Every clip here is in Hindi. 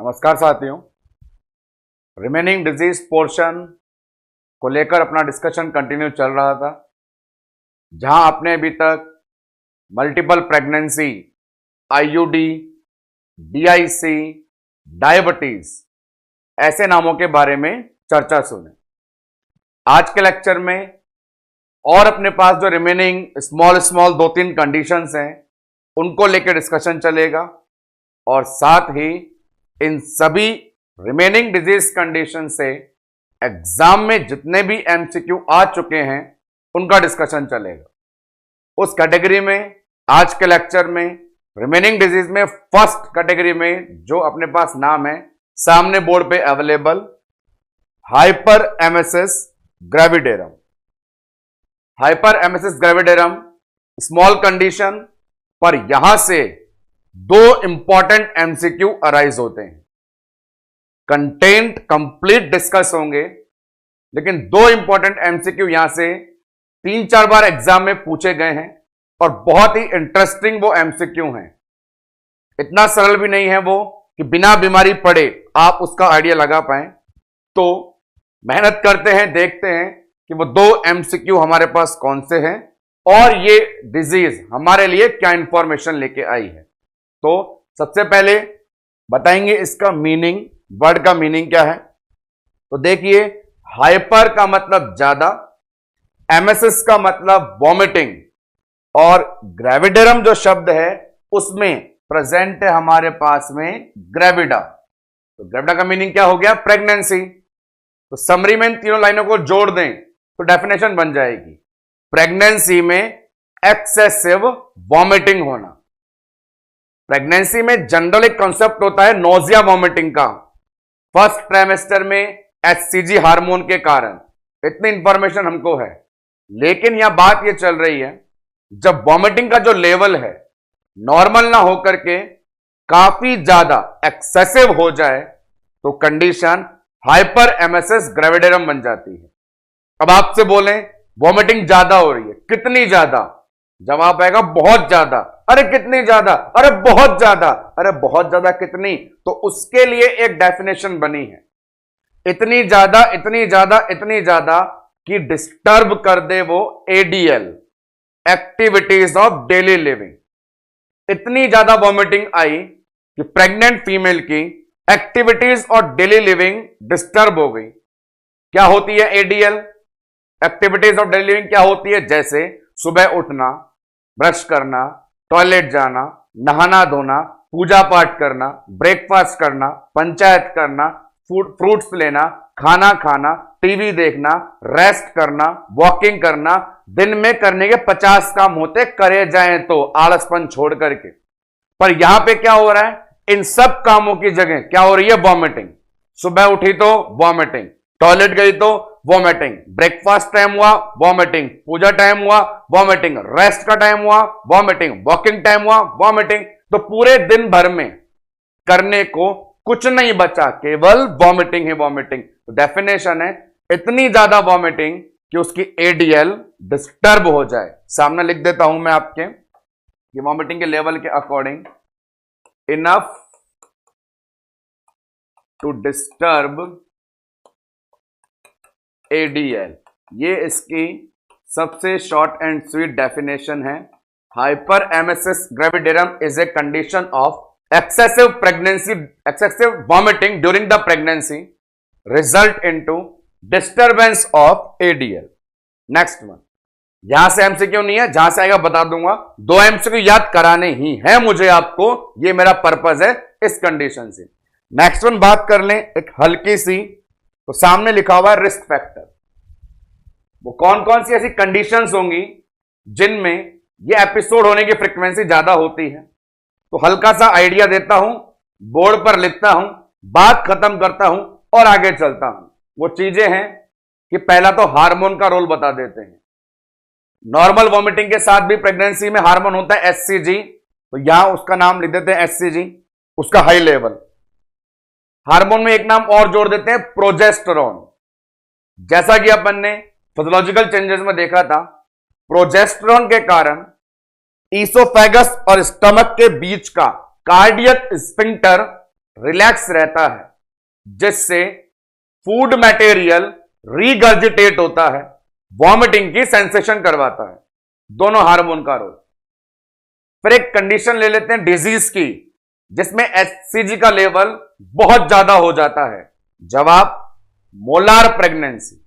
नमस्कार साथियों, रिमेनिंग डिजीज पोर्शन को लेकर अपना डिस्कशन कंटिन्यू चल रहा था, जहां आपने अभी तक multiple pregnancy, IUD, DIC, diabetes ऐसे नामों के बारे में चर्चा सुने। आज के लेक्चर में और अपने पास जो रिमेनिंग स्मॉल 2-3 कंडीशंस हैं उनको लेकर डिस्कशन चलेगा और साथ ही इन सभी रिमेनिंग डिजीज कंडीशन से एग्जाम में जितने भी एमसीक्यू आ चुके हैं उनका डिस्कशन चलेगा। उस कैटेगरी में आज के लेक्चर में रिमेनिंग डिजीज में फर्स्ट कैटेगरी में जो अपने पास नाम है सामने बोर्ड पे available, hyper emesis gravidarum. Hyper emesis gravidarum small condition, पर यहां से दो इंपॉर्टेंट एमसीक्यू अराइज होते हैं। कंटेंट कंप्लीट डिस्कस होंगे, लेकिन दो इंपॉर्टेंट एमसीक्यू यहां से 3-4 बार एग्जाम में पूछे गए हैं और बहुत ही इंटरेस्टिंग वो एमसीक्यू हैं। इतना सरल भी नहीं है वो कि बिना बीमारी पड़े आप उसका आइडिया लगा पाए। तो मेहनत करते हैं, देखते हैं कि वो दो एमसीक्यू हमारे पास कौन से हैं और ये डिजीज हमारे लिए क्या इंफॉर्मेशन लेके आई है। तो सबसे पहले बताएंगे इसका मीनिंग, वर्ड का मीनिंग क्या है। तो देखिए, हाइपर का मतलब ज्यादा, एमेसिस का मतलब वॉमिटिंग और ग्रेविडेरम जो शब्द है उसमें प्रेजेंट है हमारे पास में ग्रेविडा। तो ग्रेविडा का मीनिंग क्या हो गया? प्रेगनेंसी। तो समरी में इन तीनों लाइनों को जोड़ दें तो डेफिनेशन बन जाएगी, प्रेगनेंसी में एक्सेसिव वॉमिटिंग होना। प्रेगनेंसी में जनरल एक कॉन्सेप्ट होता है नोजिया वॉमिटिंग का, फर्स्ट ट्राइमेस्टर में एचसीजी हार्मोन के कारण। इतनी इंफॉर्मेशन हमको है, लेकिन यहां बात यह चल रही है जब वॉमिटिंग का जो लेवल है नॉर्मल ना होकर के काफी ज्यादा एक्सेसिव हो जाए तो कंडीशन हाइपर एमेसिस ग्रेविडेरम बन जाती है। अब आपसे बोलें वॉमिटिंग ज्यादा हो रही है, कितनी ज्यादा? जवाब आएगा बहुत ज्यादा। अरे कितनी ज्यादा? अरे बहुत ज्यादा। अरे बहुत ज्यादा कितनी? तो उसके लिए एक डेफिनेशन बनी है, इतनी ज्यादा, इतनी ज्यादा, इतनी ज्यादा कि डिस्टर्ब कर दे वो ADL, activities of daily living. इतनी ज्यादा वॉमिटिंग आई कि प्रेग्नेंट फीमेल की एक्टिविटीज और डेली लिविंग डिस्टर्ब हो गई। क्या होती है ADL, activities of daily living? क्या होती है? जैसे सुबह उठना, ब्रश करना, टॉयलेट जाना, नहाना धोना, पूजा पाठ करना, ब्रेकफास्ट करना, पंचायत करना, फ्रूट्स लेना, खाना खाना, टीवी देखना, रेस्ट करना, वॉकिंग करना। दिन में करने के 50 काम होते, करे जाएं तो आलसपन छोड़ करके। पर यहां पे क्या हो रहा है? इन सब कामों की जगह क्या हो रही है? वॉमिटिंग। सुबह उठी तो वॉमिटिंग, टॉयलेट गई तो वॉमिटिंग, ब्रेकफास्ट टाइम हुआ वॉमिटिंग, पूजा टाइम हुआ वॉमिटिंग, रेस्ट का टाइम हुआ वॉमिटिंग, वॉकिंग टाइम हुआ वॉमिटिंग। तो पूरे दिन भर में करने को कुछ नहीं बचा, केवल वॉमिटिंग ही वॉमिटिंग। तो डेफिनेशन है इतनी ज्यादा वॉमिटिंग कि उसकी एडीएल डिस्टर्ब हो जाए। सामने लिख देता हूं मैं आपके कि वॉमिटिंग के लेवल के according, enough to disturb ADL. ये इसकी सबसे शॉर्ट एंड स्वीट डेफिनेशन है। Hyper emesis gravidarum is a condition of excessive pregnancy, excessive vomiting during the pregnancy result into disturbance of ADL. Next one, यहां से एमसीक्यू नहीं है, जहां से आएगा बता दूंगा। 2 एमसीक्यू याद कराने ही है मुझे आपको, ये मेरा पर्पज है इस कंडीशन से। नेक्स्ट वन बात कर लें एक हल्की सी, तो सामने लिखा हुआ है रिस्क फैक्टर। वो कौन कौन सी ऐसी कंडीशंस होंगी जिनमें ये एपिसोड होने की फ्रीक्वेंसी ज्यादा होती है। तो हल्का सा आइडिया देता हूं, बोर्ड पर लिखता हूं, बात खत्म करता हूं और आगे चलता हूं। वो चीजें हैं कि पहला तो हार्मोन का रोल बता देते हैं। नॉर्मल वॉमिटिंग के साथ भी प्रेगनेंसी में हार्मोन होता है एचसीजी, तो यहां उसका नाम लिख देते हैं एचसीजी, उसका हाई लेवल। हार्मोन में एक नाम और जोड़ देते हैं, प्रोजेस्टेरोन। जैसा कि अपन ने फिजियोलॉजिकल चेंजेस में देखा था, प्रोजेस्टेरोन के कारण ईसोफेगस और स्टमक के बीच का कार्डियक स्फिंक्टर रिलैक्स रहता है, जिससे फूड मटेरियल रीगर्जिटेट होता है, वॉमिटिंग की सेंसेशन करवाता है। दोनों हार्मोन का रोल। फिर एक कंडीशन ले लेते हैं डिजीज की, जिसमें एचसीजी का लेवल बहुत ज्यादा हो जाता है। जवाब मोलार प्रेगनेंसी।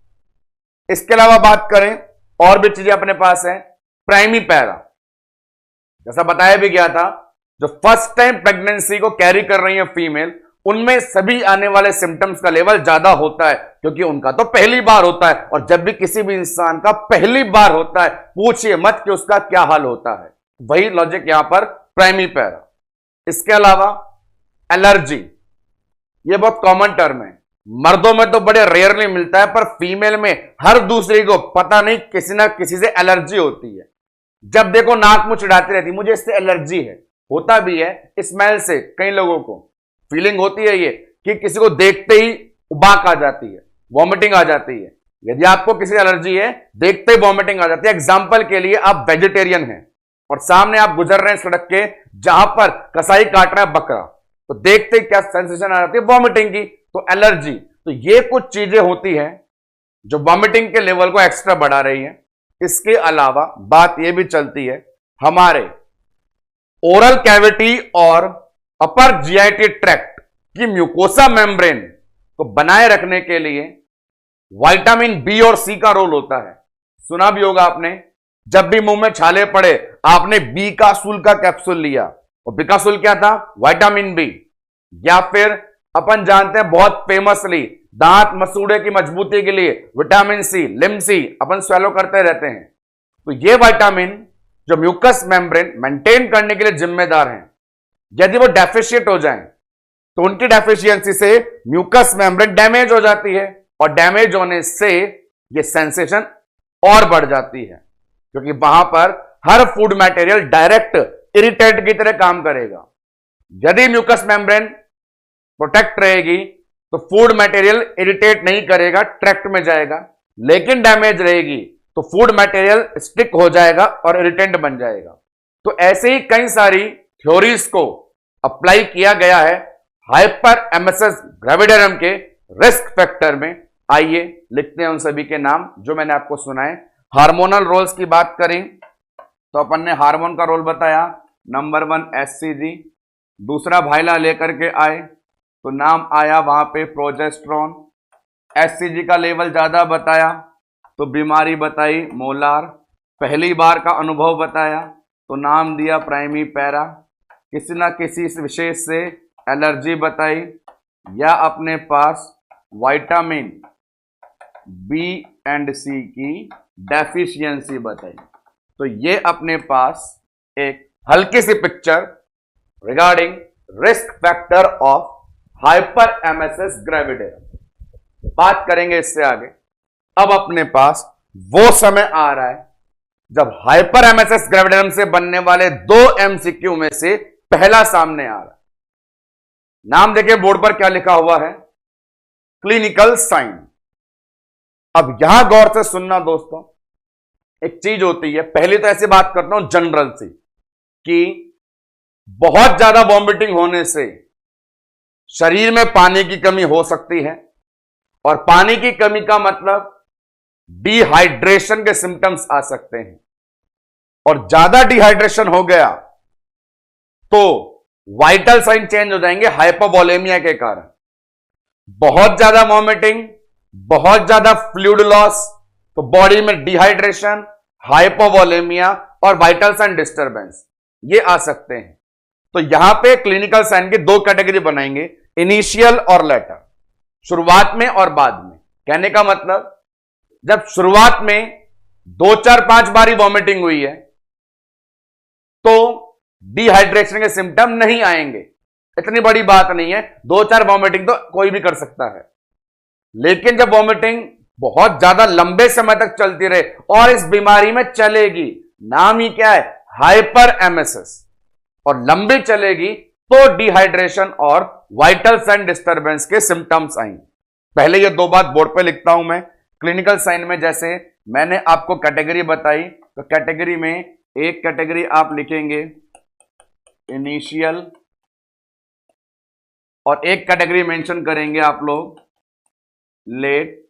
इसके अलावा बात करें और भी चीजें अपने पास है, प्राइमी पैरा, जैसा बताया भी गया था, जो फर्स्ट टाइम प्रेगनेंसी को कैरी कर रही है फीमेल, उनमें सभी आने वाले सिम्टम्स का लेवल ज्यादा होता है, क्योंकि उनका तो पहली बार होता है। और जब भी किसी भी इंसान का पहली बार होता है, पूछिए मत कि उसका क्या हाल होता है। वही लॉजिक यहां पर प्राइमी पैरा। इसके अलावा एलर्जी, ये बहुत कॉमन टर्म है, मर्दों में तो बड़े रेयरली मिलता है, पर फीमेल में हर दूसरे को पता नहीं किसी ना किसी से एलर्जी होती है। जब देखो नाक मुंह चिढ़ाती रहती, मुझे इससे एलर्जी है। होता भी है, स्मेल से कई लोगों को फीलिंग होती है ये कि किसी को देखते ही उबाक आ जाती है, वॉमिटिंग आ जाती है। यदि आपको किसी एलर्जी है, देखते ही वॉमिटिंग आ जाती है। एग्जाम्पल के लिए आप वेजिटेरियन हैं और सामने आप गुजर रहे हैं सड़क के, जहां पर कसाई काट रहा है बकरा, तो देखते ही क्या सेंसेशन आ जाती है, वॉमिटिंग की। तो एलर्जी, तो ये कुछ चीजें होती हैं जो वॉमिटिंग के लेवल को एक्स्ट्रा बढ़ा रही है। इसके अलावा बात यह भी चलती है, हमारे ओरल कैविटी और अपर जीआईटी ट्रैक्ट की म्यूकोसा मेम्ब्रेन को बनाए रखने के लिए विटामिन बी और सी का रोल होता है। सुना भी होगा आपने, जब भी मुंह में छाले पड़े, आपने बीकासूल का कैप्सूल लिया, और बीकासूल क्या था? Vitamin B. या फिर अपन जानते हैं बहुत फेमसली, दांत मसूड़े की मजबूती के लिए विटामिन सी, लिमसी अपन स्वेलो करते रहते हैं। तो ये विटामिन जो म्यूकस मेम्ब्रेन मेंटेन करने के लिए जिम्मेदार हैं, यदि वो डेफिशिएट हो जाएं, तो उनकी डेफिशिएंसी से म्यूकस मेम्ब्रेन डैमेज हो जाती है, और डैमेज होने से ये सेंसेशन और बढ़ जाती है, क्योंकि वहां पर हर फूड मटेरियल डायरेक्ट इरिटेंट की तरह काम करेगा। यदि म्यूकस मेम्ब्रेन प्रोटेक्ट रहेगी तो फूड मटेरियल इरिटेट नहीं करेगा, ट्रैक्ट में जाएगा। लेकिन डैमेज रहेगी तो फूड मटेरियल स्टिक हो जाएगा और इरिटेंट बन जाएगा। तो ऐसे ही कई सारी थ्योरीज को अप्लाई किया गया है हाइपर एमएसएस ग्रेविडेरम के रिस्क फैक्टर में। आइए लिखते हैं उन सभी के नाम जो मैंने आपको सुनाए। हार्मोनल रोल्स की बात करें तो अपन ने हार्मोन का रोल बताया, नंबर 1 एचसीजी। दूसरा भाइला लेकर के आए तो नाम आया वहां पे प्रोजेस्टेरोन। एचसीजी का लेवल ज्यादा बताया तो बीमारी बताई मोलार। पहली बार का अनुभव बताया तो नाम दिया प्राइमी पैरा। किसी ना किसी विशेष से एलर्जी बताई, या अपने पास विटामिन बी एंड सी की डेफिशिएंसी बताई। तो ये अपने पास एक हल्की सी picture regarding risk factor of hyper emesis gravidarum. बात करेंगे इससे आगे। अब अपने पास वो समय आ रहा है जब हाइपर एमएसएस ग्रेविडेरम से बनने वाले 2 एमसीक्यू में से पहला सामने आ रहा है। नाम देखिए बोर्ड पर क्या लिखा हुआ है, क्लिनिकल साइन। अब यहां गौर से सुनना दोस्तों, एक चीज होती है, पहले तो ऐसी बात करता हूं जनरल से, कि बहुत ज्यादा वॉमिटिंग होने से शरीर में पानी की कमी हो सकती है, और पानी की कमी का मतलब डिहाइड्रेशन के सिम्टम्स आ सकते हैं। और ज्यादा डिहाइड्रेशन हो गया तो वाइटल साइन चेंज हो जाएंगे हाइपोवोलेमिया के कारण। बहुत ज्यादा वॉमिटिंग, बहुत ज्यादा फ्लूइड लॉस, तो बॉडी में डिहाइड्रेशन, हाइपोवोलेमिया और वाइटल साइन डिस्टर्बेंस ये आ सकते हैं। तो यहां पे क्लिनिकल साइन की 2 कैटेगरी बनाएंगे, इनिशियल और लेटर, शुरुआत में और बाद में। कहने का मतलब, जब शुरुआत में 2 4 5 बारी वॉमिटिंग हुई है तो डिहाइड्रेशन के सिम्टम नहीं आएंगे, इतनी बड़ी बात नहीं है। 2 4 वॉमिटिंग तो कोई भी कर सकता है। लेकिन जब वॉमिटिंग बहुत ज्यादा लंबे समय तक चलती रहे और इस बीमारी में चलेगी, नाम ही क्या है, हाइपर एमएसएस, और लंबी चलेगी, तो डिहाइड्रेशन और वाइटल साइन डिस्टर्बेंस के सिम्टम्स आएंगे। पहले ये 2 बात बोर्ड पे लिखता हूं मैं। क्लिनिकल साइन में जैसे मैंने आपको कैटेगरी बताई, तो कैटेगरी में एक कैटेगरी आप लिखेंगे इनिशियल और एक कैटेगरी मेंशन करेंगे आप लोग लेट।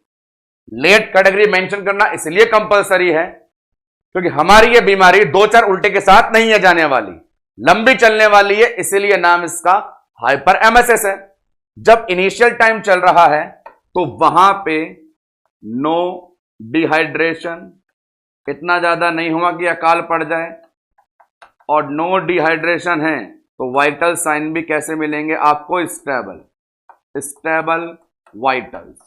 लेट कैटेगरी मेंशन करना इसलिए कंपलसरी है क्योंकि हमारी ये बीमारी 2-4 उल्टे के साथ नहीं है जाने वाली, लंबी चलने वाली है, इसीलिए नाम इसका हाइपर एमएसएस है। जब इनिशियल टाइम चल रहा है तो वहां पे नो डिहाइड्रेशन, इतना ज्यादा नहीं हुआ कि अकाल पड़ जाए, और नो डिहाइड्रेशन है तो वाइटल साइन भी कैसे मिलेंगे आपको? Stable vitals.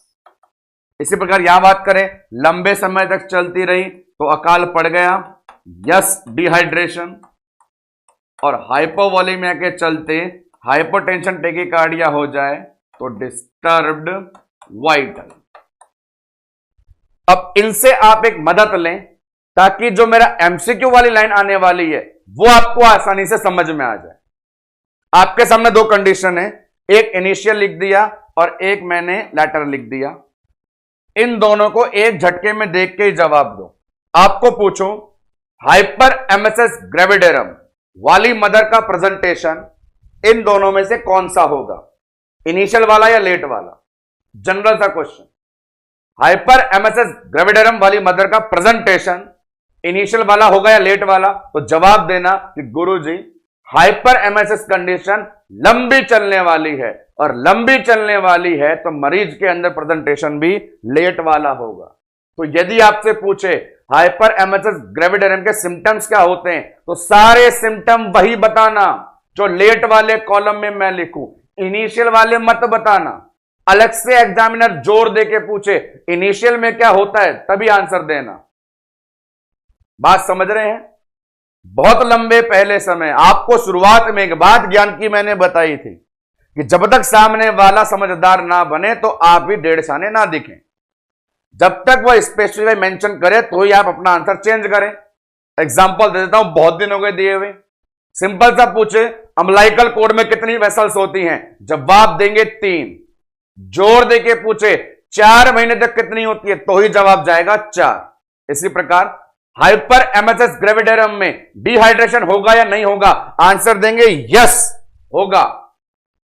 इसी प्रकार यहां बात करें, लंबे समय तक चलती रही तो अकाल पड़ गया, यस डिहाइड्रेशन, और हाइपोवोलेमिया के चलते हाइपोटेंशन टेकिकार्डिया हो जाए तो डिस्टर्ब्ड वाइटल। अब इनसे आप एक मदद लें ताकि जो मेरा एमसीक्यू वाली लाइन आने वाली है वो आपको आसानी से समझ में आ जाए। आपके सामने दो कंडीशन है, एक इनिशियल लिख दिया और एक मैंने लेटर लिख दिया। इन दोनों को एक झटके में देख के ही जवाब दो। आपको पूछो हाइपर एमएसएस ग्रेविडेरम वाली मदर का प्रेजेंटेशन इन दोनों में से कौन सा होगा, इनिशियल वाला या लेट वाला? जनरल सा क्वेश्चन। हाइपर एमएसएस ग्रेविडेरम वाली मदर का प्रेजेंटेशन इनिशियल वाला होगा या लेट वाला? तो जवाब देना कि गुरुजी हाइपर एमएसएस कंडीशन लंबी चलने वाली है, और लंबी चलने वाली है तो मरीज के अंदर प्रेजेंटेशन भी लेट वाला होगा। तो यदि आपसे पूछे हाइपर एमएसएस ग्रेविडेरम के सिम्टम्स क्या होते हैं, तो सारे सिम्टम वही बताना जो लेट वाले कॉलम में मैं लिखूं, इनिशियल वाले मत बताना। अलग से एग्जामिनर जोर दे के पूछे इनिशियल में क्या होता है तभी आंसर देना। बात समझ रहे हैं? बहुत लंबे पहले समय आपको शुरुआत में एक बात ज्ञान की मैंने बताई थी कि जब तक सामने वाला समझदार ना बने तो आप भी 1.5 साने ना दिखें। जब तक वह स्पेसिफाई मेंशन करे तो ही आप अपना आंसर चेंज करें। एग्जांपल दे देता हूं, बहुत दिन हो गए दिए हुए। सिंपल सा पूछे अम्लाइकल कोड में कितनी वेसल्स होती हैं, जवाब देंगे 3। जोर देके पूछे 4 महीने तक कितनी होती है, तो ही जवाब जाएगा 4। इसी प्रकार हाइपर एमएसएस ग्रेविडेरम में डिहाइड्रेशन होगा या नहीं होगा, आंसर देंगे यस होगा।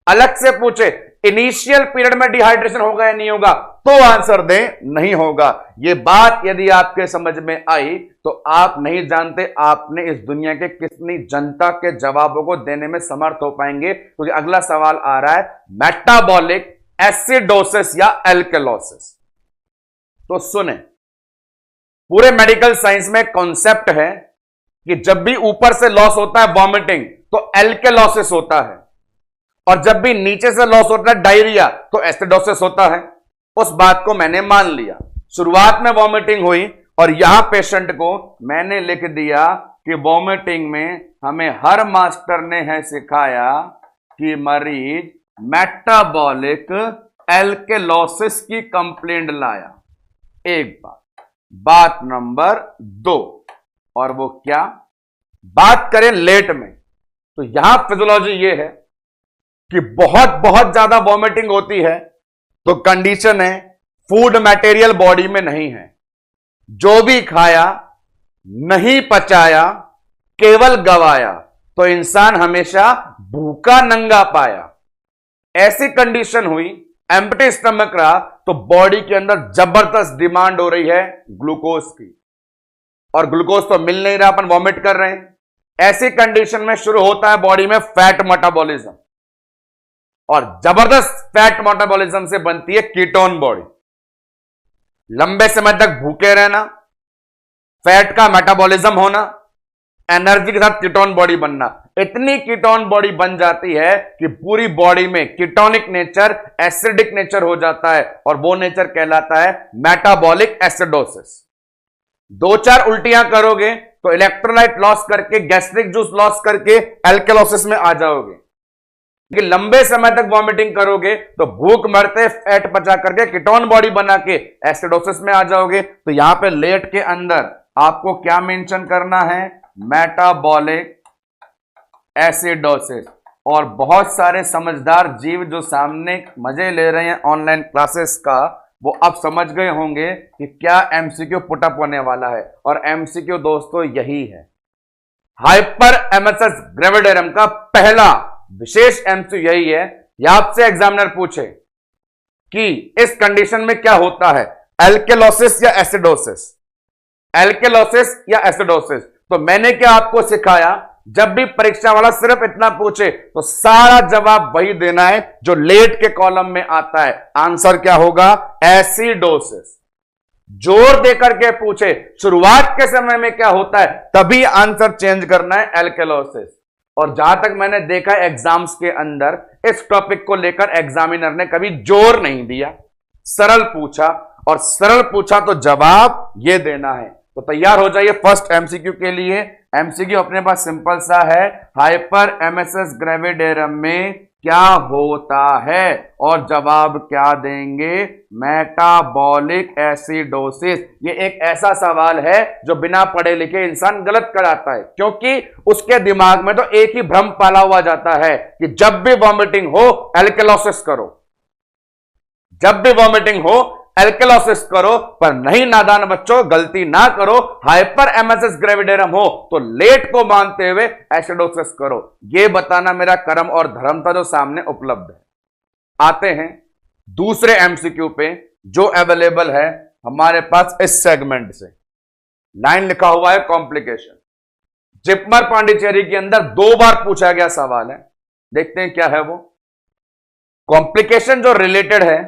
अलग से पूछे इनिशियल पीरियड में डिहाइड्रेशन होगा या नहीं होगा, तो आंसर दें नहीं होगा। यह बात यदि आपके समझ में आई तो आप नहीं जानते आपने इस दुनिया के कितनी जनता के जवाबों को देने में समर्थ हो पाएंगे। क्योंकि अगला सवाल आ रहा है मेटाबॉलिक एसिडोसिस या एल्केलोसिस। तो सुने, पूरे मेडिकल साइंस में कॉन्सेप्ट है कि जब भी ऊपर से लॉस होता है वॉमिटिंग तो एल्केलोसिस होता है, और जब भी नीचे से लॉस होता है डायरिया तो एसिडोसिस होता है। उस बात को मैंने मान लिया। शुरुआत में वॉमिटिंग हुई और यहां पेशेंट को मैंने लिख दिया कि वॉमिटिंग में हमें हर मास्टर ने है सिखाया कि मरीज मेटाबॉलिक एल्केलोसिस की कंप्लेंट लाया। एक बात नंबर 2, और वो क्या? बात करें लेट में तो यहां फिजियोलॉजी ये है कि बहुत बहुत ज्यादा वॉमिटिंग होती है तो कंडीशन है फूड मटेरियल बॉडी में नहीं है, जो भी खाया नहीं पचाया केवल गवाया, तो इंसान हमेशा भूखा नंगा पाया। ऐसी कंडीशन हुई, एम्प्टी स्टमक रहा तो बॉडी के अंदर जबरदस्त डिमांड हो रही है ग्लूकोज की, और ग्लूकोज तो मिल नहीं रहा, अपन वॉमिट कर रहे हैं। ऐसी कंडीशन में शुरू होता है बॉडी में फैट मेटाबॉलिज्म, और जबरदस्त फैट मेटाबॉलिज्म से बनती है कीटोन बॉडी। लंबे समय तक भूखे रहना, फैट का मेटाबॉलिज्म होना, एनर्जी के साथ कीटोन बॉडी बनना। इतनी कीटोन बॉडी बन जाती है कि पूरी बॉडी में कीटोनिक नेचर एसिडिक नेचर हो जाता है, और वो नेचर कहलाता है मेटाबॉलिक एसिडोसिस। 2-4 उल्टियां करोगे तो इलेक्ट्रोलाइट लॉस करके, गैस्ट्रिक जूस लॉस करके एल्केलोसिस में आ जाओगे। कि लंबे समय तक वॉमिटिंग करोगे तो भूख मरते फैट पचा करके कीटोन बॉडी बना के एसिडोसिस में आ जाओगे। तो यहां पे लेट के अंदर आपको क्या मेंशन करना है? Metabolic acidosis. और बहुत सारे समझदार जीव जो सामने मजे ले रहे हैं ऑनलाइन क्लासेस का, वो अब समझ गए होंगे कि क्या एमसीक्यू पुटअप होने वाला है। और एमसीक्यू दोस्तों यही है, हाइपर एमएसएस ग्रेविडेरम का पहला विशेष एमसीक्यू यही है या आपसे एग्जामिनर पूछे कि इस कंडीशन में क्या होता है, एल्केलोसिस या एसिडोसिस, एल्केलोसिस या एसिडोसिस, तो मैंने क्या आपको सिखाया, जब भी परीक्षा वाला सिर्फ इतना पूछे तो सारा जवाब वही देना है जो लेट के कॉलम में आता है। आंसर क्या होगा, एसिडोसिस। जोर देकर के पूछे शुरुआत के समय में क्या होता है, तभी आंसर चेंज करना है, एल्केलोसिस। और जहां तक मैंने देखा एग्जाम्स के अंदर इस टॉपिक को लेकर एग्जामिनर ने कभी जोर नहीं दिया, सरल पूछा, और सरल पूछा तो जवाब ये देना है। तो तैयार हो जाइए फर्स्ट एमसीक्यू के लिए। एमसीक्यू अपने पास सिंपल सा है, हाइपर एमएसएस ग्रेविडेरम में क्या होता है, और जवाब क्या देंगे, मेटाबॉलिक एसिडोसिस। ये एक ऐसा सवाल है जो बिना पढ़े लिखे इंसान गलत कराता है, क्योंकि उसके दिमाग में तो एक ही भ्रम पाला हुआ जाता है कि जब भी वॉमिटिंग हो एल्केलोसिस करो, जब भी वॉमिटिंग हो एल्केलोसिस करो। पर नहीं नादान बच्चों, गलती ना करो, हाइपर एमएसएस ग्रेविडेरम हो तो लेट को मानते हुए एसिडोसिस करो। यह बताना मेरा कर्म और धर्म था जो सामने उपलब्ध है। आते हैं दूसरे एमसीक्यू पे जो अवेलेबल है हमारे पास इस सेगमेंट से। लाइन लिखा हुआ है कॉम्प्लिकेशन। जिपमर पांडिचेरी के अंदर 2 बार पूछा गया सवाल है, देखते हैं क्या है वो। कॉम्प्लिकेशन जो रिलेटेड है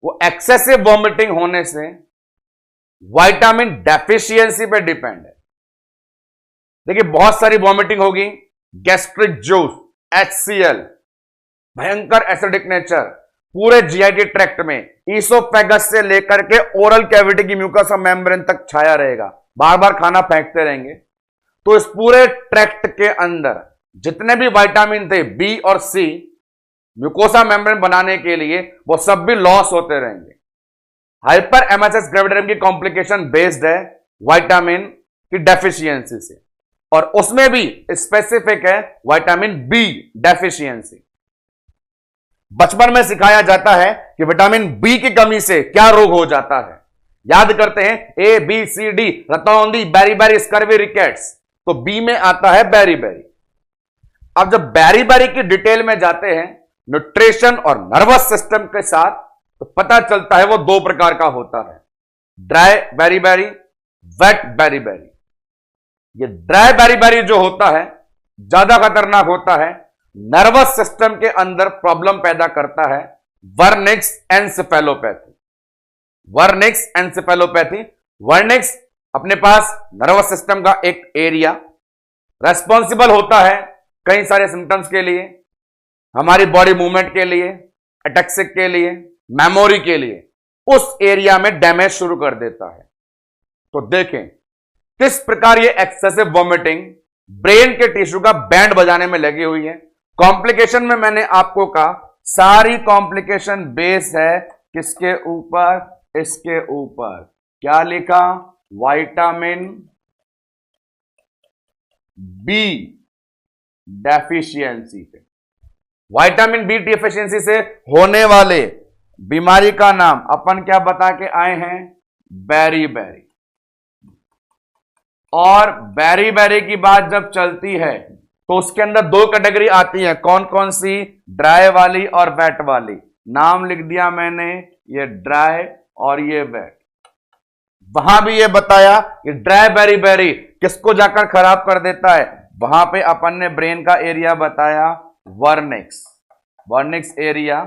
वो एक्सेसिव वॉमिटिंग होने से विटामिन डेफिशिएंसी पे डिपेंड है। देखिए बहुत सारी वॉमिटिंग होगी, गैस्ट्रिक जूस, HCl, भयंकर एसिडिक नेचर, पूरे जीआईटी ट्रैक्ट में ईसोफेगस से लेकर के ओरल कैविटी की म्यूकस मेम्ब्रेन तक छाया रहेगा, बार बार खाना फेंकते रहेंगे, तो इस पूरे ट्रैक्ट के अंदर जितने भी विटामिन थे बी और सी म्यूकोसा मेम्ब्रेन बनाने के लिए, वो सब भी लॉस होते रहेंगे। हाइपर एमएसएस ग्रेविडेरम की कॉम्प्लिकेशन बेस्ड है विटामिन की डेफिशिएंसी से, और उसमें भी स्पेसिफिक है विटामिन बी डेफिशिएंसी। बचपन में सिखाया जाता है कि विटामिन बी की कमी से क्या रोग हो जाता है, याद करते हैं ए बी सी डी, रतौंधी, बैरी स्कर्वी, रिकेट्स, तो बी में आता है बैरी। अब जब बैरी की डिटेल में जाते हैं न्यूट्रिशन और नर्वस सिस्टम के साथ, तो पता चलता है वो 2 प्रकार का होता है, ड्राई बैरी, वेट बैरी। ये ड्राई बैरी जो होता है ज्यादा खतरनाक होता है, नर्वस सिस्टम के अंदर प्रॉब्लम पैदा करता है, वर्निक्स एन्सेफेलोपैथी। वर्निक्स अपने पास नर्वस सिस्टम का एक एरिया रेस्पॉन्सिबल होता है कई सारे सिम्टम्स के लिए, हमारी बॉडी मूवमेंट के लिए, अटैक्सिक के लिए, मेमोरी के लिए। उस एरिया में डैमेज शुरू कर देता है। तो देखें किस प्रकार ये एक्सेसिव वॉमिटिंग ब्रेन के टिश्यू का बैंड बजाने में लगी हुई है। कॉम्प्लिकेशन में मैंने आपको कहा सारी कॉम्प्लिकेशन बेस है किसके ऊपर, इसके ऊपर। क्या लिखा, विटामिन बी डेफिशिएंसी पे। विटामिन बी डेफिशिएंसी से होने वाले बीमारी का नाम अपन क्या बता के आए हैं, बैरी। और बैरी की बात जब चलती है तो उसके अंदर 2 कैटेगरी आती है, कौन कौन सी, ड्राई वाली और वेट वाली। नाम लिख दिया मैंने, ये ड्राई और ये वेट। वहां भी ये बताया कि ड्राई बैरी किसको जाकर खराब कर देता है, वहां पे अपन ने ब्रेन का एरिया बताया वर्निक्स एरिया,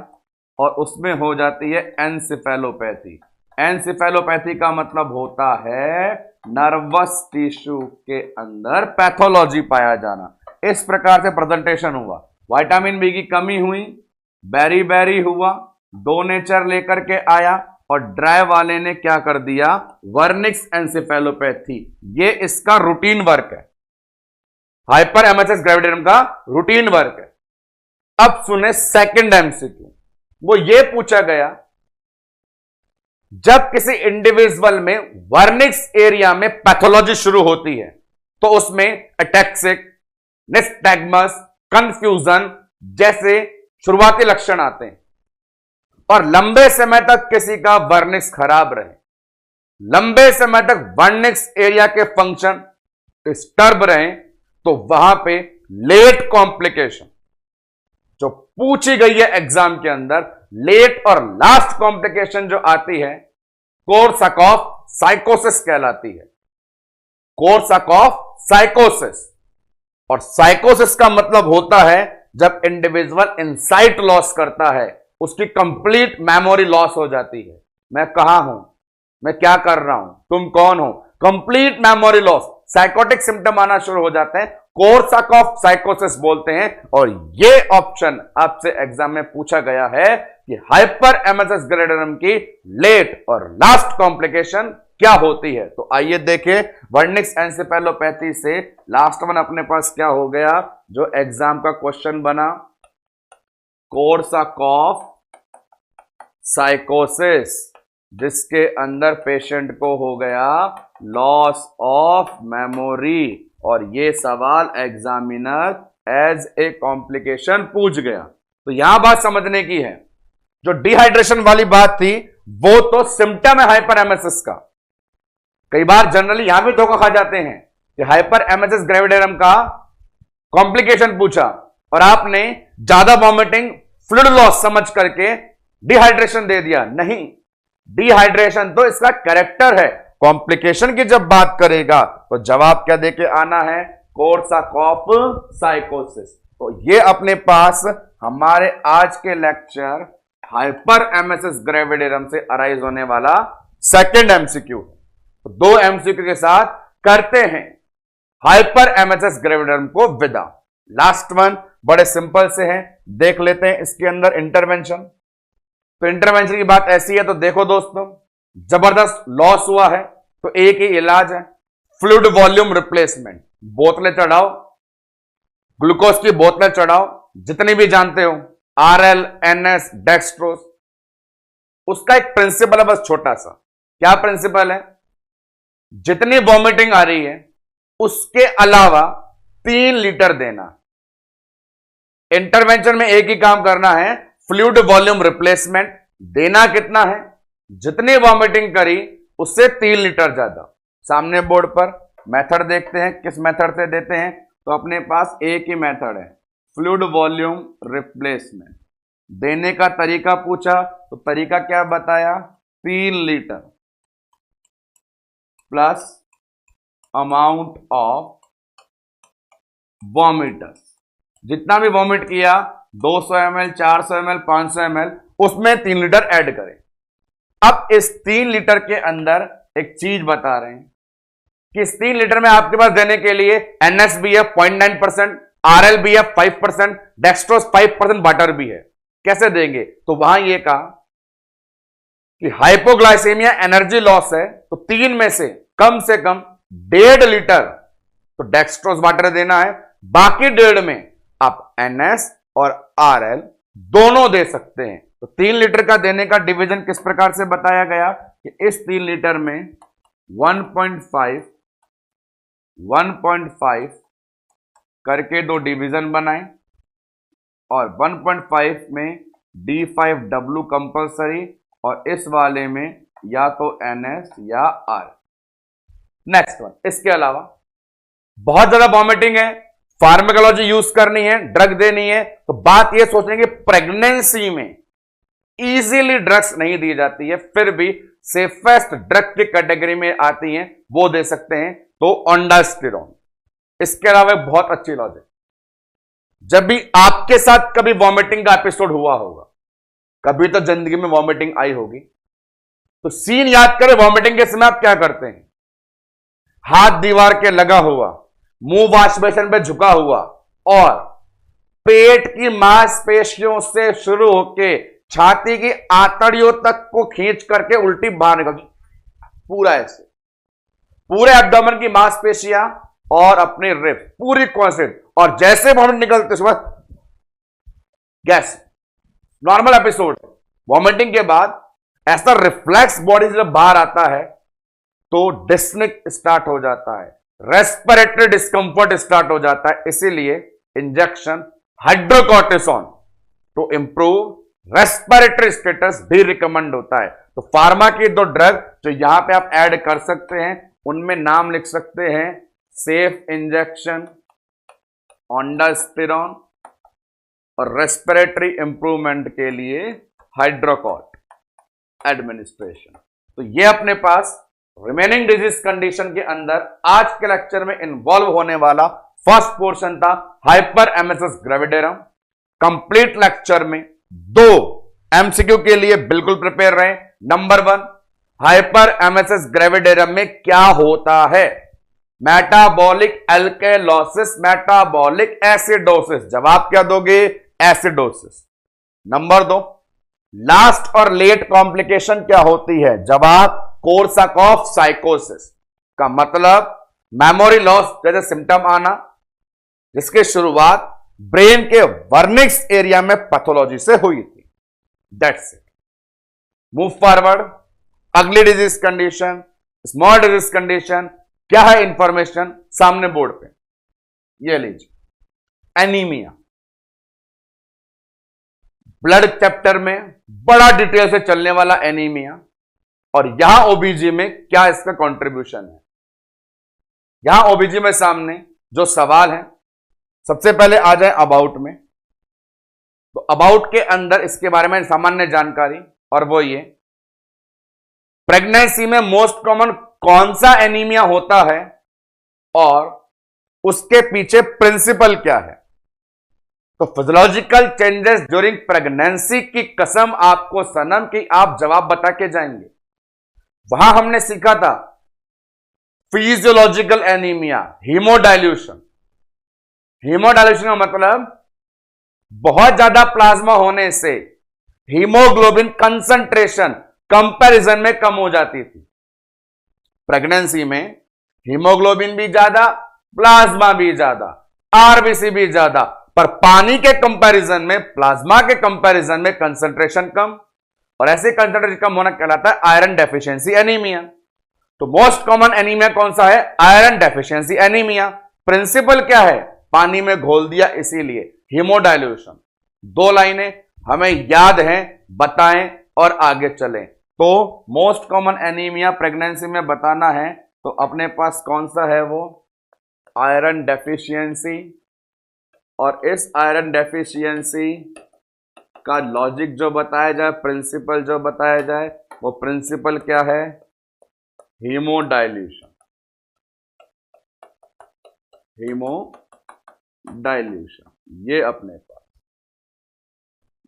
और उसमें हो जाती है एन्सेफेलोपैथी। एन्सेफेलोपैथी का मतलब होता है नर्वस टिश्यू के अंदर पैथोलॉजी पाया जाना। इस प्रकार से प्रेजेंटेशन हुआ, विटामिन बी की कमी हुई, बैरी हुआ, 2 नेचर लेकर के आया, और ड्राई वाले ने क्या कर दिया, वर्निक्स एन्सेफेलोपैथी। ये इसका रूटीन वर्क है, हाइपर एमएसएस ग्रेविडेरम का रूटीन वर्क है। अब सुने सेकंड एमसीक्यू, वो ये पूछा गया जब किसी इंडिविजुअल में वर्निक्स एरिया में पैथोलॉजी शुरू होती है तो उसमें अटैक्सिक, निस्टैग्मस, कंफ्यूजन जैसे शुरुआती लक्षण आते हैं, और लंबे समय तक किसी का वर्निक्स खराब रहे, लंबे समय तक वर्निक्स एरिया के फंक्शन डिस्टर्ब रहे, तो वहां पे लेट कॉम्प्लिकेशन जो पूछी गई है एग्जाम के अंदर, लेट और लास्ट कॉम्प्लिकेशन जो आती है, कोर्सक ऑफ साइकोसिस कहलाती है। कोर्सक ऑफ साइकोसिस, और साइकोसिस का मतलब होता है जब इंडिविजुअल इंसाइट लॉस करता है, उसकी कंप्लीट मेमोरी लॉस हो जाती है। मैं कहां हूं, मैं क्या कर रहा हूं, तुम कौन हो, complete memory loss, psychotic symptom आना शुरू हो जाते हैं, कोर्सक ऑफ साइकोसिस बोलते हैं। और यह ऑप्शन आपसे एग्जाम में पूछा गया है कि हाइपर एमएसएस ग्रेविडियम की लेट और लास्ट कॉम्प्लिकेशन क्या होती है। तो आइए देखें, वर्निक्स एन्सेफेलोपैथी से लास्ट वन अपने पास क्या हो गया, जो एग्जाम का क्वेश्चन बना, कोर्सक ऑफ साइकोसिस, जिसके अंदर पेशेंट को हो गया लॉस ऑफ मेमोरी, और ये सवाल एग्जामिनर एज ए कॉम्प्लिकेशन पूछ गया। तो यहां बात समझने की है, जो डिहाइड्रेशन वाली बात थी वो तो सिम्टम है हाइपर एमएसएस का। कई बार जनरली यहां भी धोखा खा जाते हैं कि हाइपर एमएसएस ग्रेविडियम का कॉम्प्लिकेशन पूछा और आपने ज्यादा वॉमिटिंग, फ्लूइड लॉस समझ करके डिहाइड्रेशन दे दिया। नहीं, डिहाइड्रेशन तो इसका कैरेक्टर है। कॉम्प्लिकेशन की जब बात करेगा तो जवाब क्या देके आना है, कोर्सक ऑफ साइकोसिस। तो ये अपने पास हमारे आज के लेक्चर हाइपर एमएसएस ग्रेविडियम से अराइज होने वाला सेकंड एमसीक्यू। तो दो एमसीक्यू के साथ करते हैं हाइपर एमएसएस ग्रेविडियम को विदा। लास्ट वन बड़े सिंपल से हैं, देख लेते हैं इसके अंदर इंटरवेंशन। तो इंटरवेंशन की बात ऐसी है, तो देखो दोस्तों, जबरदस्त लॉस हुआ है तो एक ही इलाज है, फ्लूइड वॉल्यूम रिप्लेसमेंट। बोतलें चढ़ाओ, ग्लूकोज की बोतलें चढ़ाओ, जितनी भी जानते हो, आरएल, एनएस, डेक्सट्रोज। उसका एक प्रिंसिपल है बस छोटा सा। क्या प्रिंसिपल है, जितनी वॉमिटिंग आ रही है उसके अलावा 3 लीटर देना। इंटरवेंशन में एक ही काम करना है, फ्लूइड वॉल्यूम रिप्लेसमेंट। देना कितना है, जितनी वॉमिटिंग करी उससे 3 लीटर ज्यादा। सामने बोर्ड पर मेथड देखते हैं, किस मेथड से देते हैं। तो अपने पास एक ही मेथड है, फ्लूइड वॉल्यूम रिप्लेसमेंट। देने का तरीका पूछा तो तरीका क्या बताया, 3 लीटर प्लस अमाउंट ऑफ वॉमिटर्स। जितना भी वॉमिट किया 200 ml, 400 ml, 500 ml, उसमें 3 लीटर ऐड करें। अब इस 3 लीटर के अंदर एक चीज बता रहे हैं कि इस 3 लीटर में आपके पास देने के लिए NSBF 0.9%, RLBF 5%, डेक्सट्रोज 5%, वाटर भी है। कैसे देंगे, तो वहां यह कहा कि हाइपोग्लाइसेमिया एनर्जी लॉस है, तो 3 में से कम 1.5 लीटर तो डेक्सट्रोज वाटर देना है। बाकी 1.5 में आप NS और RL दोनों दे सकते हैं। तो 3 लीटर का देने का डिवीजन किस प्रकार से बताया गया कि इस 3 लीटर में 1.5 करके 2 डिवीजन बनाएं, और 1.5 में D5W कंपल्सरी, और इस वाले में या तो NS या R। नेक्स्ट वन, इसके अलावा बहुत ज्यादा वॉमिटिंग है, फार्माकोलॉजी यूज करनी है, ड्रग देनी है, तो बात यह सोचने की प्रेगनेंसी में इजीली ड्रग्स नहीं दी जाती है, फिर भी सेफेस्ट ड्रग की कैटेगरी में आती हैं, वो दे सकते हैं, तो ओंडास्टिरोन। इसके अलावा बहुत अच्छी लॉजिक, जब भी आपके साथ कभी वॉमिटिंग का एपिसोड हुआ होगा, कभी तो जिंदगी में वॉमिटिंग आई होगी, तो सीन याद करें, वॉमिटिंग के समय आप क्या करते हैं, हाथ दीवार के लगा हुआ, मुंह वॉश बेसिन पे झुका हुआ, और पेट की मांसपेशियों से शुरू होके छाती की आंतड़ियों तक को खींच करके उल्टी बाहर निकल, पूरा ऐसे, पूरे एब्डोमेन की मांसपेशियां और अपनी रिब पूरी कॉन्सेंट्रेट, और जैसे वॉमिट निकलते उसके बाद गैस, नॉर्मल एपिसोड। वॉमिटिंग के बाद ऐसा रिफ्लेक्स बॉडी से जब बाहर आता है तो डिस्निक स्टार्ट हो जाता है, रेस्पिरेटरी डिस्कंफर्ट स्टार्ट हो जाता है। इसीलिए injection hydrocortisone to improve respiratory status भी रिकमेंड होता है। तो फार्मा की 2 ड्रग जो यहां पे आप ऐड कर सकते हैं, उनमें नाम लिख सकते हैं, सेफ इंजेक्शन ओंडास्टिरोन और रेस्पिरेटरी इंप्रूवमेंट के लिए हाइड्रोकॉट एडमिनिस्ट्रेशन। तो ये अपने पास रिमेनिंग डिजीज कंडीशन के अंदर आज के लेक्चर में इन्वॉल्व होने वाला फर्स्ट पोर्शन था, hyper emesis gravidarum. Complete lecture में 2 एमसीक्यू के लिए बिल्कुल प्रिपेयर रहे। नंबर 1, हाइपर एमएसएस ग्रेविडेरम में क्या होता है? Metabolic alkalosis, metabolic acidosis. जवाब क्या दोगे? एसिडोसिस। नंबर 2, लास्ट और लेट कॉम्प्लिकेशन क्या होती है? जवाब कोर्साकॉफ साइकोसिस। का मतलब मेमोरी लॉस जैसे सिम्टम आना, जिसकी शुरुआत ब्रेन के वर्निक्स एरिया में पैथोलॉजी से हुई थी। That's it. Move forward. अगली disease condition, small disease condition क्या है? इंफॉर्मेशन सामने बोर्ड पे ये लीजिए। एनीमिया ब्लड चैप्टर में बड़ा डिटेल से चलने वाला एनीमिया, और यहां ओबीजी में क्या इसका कंट्रीब्यूशन है। यहां ओबीजी में सामने जो सवाल है, सबसे पहले आ जाए अबाउट में। तो अबाउट के अंदर इसके बारे में सामान्य जानकारी, और वो ये प्रेगनेंसी में मोस्ट कॉमन कौन सा एनीमिया होता है और उसके पीछे प्रिंसिपल क्या है। तो फिजियोलॉजिकल चेंजेस ड्यूरिंग प्रेगनेंसी की कसम आपको सनम की आप जवाब बता के जाएंगे। वहां हमने सीखा था फिजियोलॉजिकल एनीमिया, हीमोडाइल्यूशन। हीमोडाइल्यूशन का मतलब बहुत ज्यादा प्लाज्मा होने से हीमोग्लोबिन कंसंट्रेशन कंपैरिजन में कम हो जाती थी। प्रेगनेंसी में हीमोग्लोबिन भी ज्यादा, प्लाज्मा भी ज्यादा, आरबीसी भी ज्यादा, पर पानी के कंपैरिजन में, प्लाज्मा के कंपैरिजन में कंसंट्रेशन कम, और ऐसे कंसंट्रेशन कम होना कहलाता है आयरन डेफिशिएंसी एनीमिया। तो मोस्ट कॉमन एनीमिया कौन सा है? Iron deficiency anaemia. प्रिंसिपल क्या है? पानी में घोल दिया, इसीलिए हीमोडाइल्यूशन। 2 लाइनें हमें याद हैं, बताएं और आगे चलें। तो मोस्ट कॉमन एनीमिया प्रेगनेंसी में बताना है, तो अपने पास कौन सा है? वो आयरन डेफिशिएंसी। और इस आयरन डेफिशिएंसी का लॉजिक जो बताया जाए, प्रिंसिपल जो बताया जाए, वो प्रिंसिपल क्या है? हीमोडाइल्यूशन। हीमोडाइल्यूशन ये अपने पास।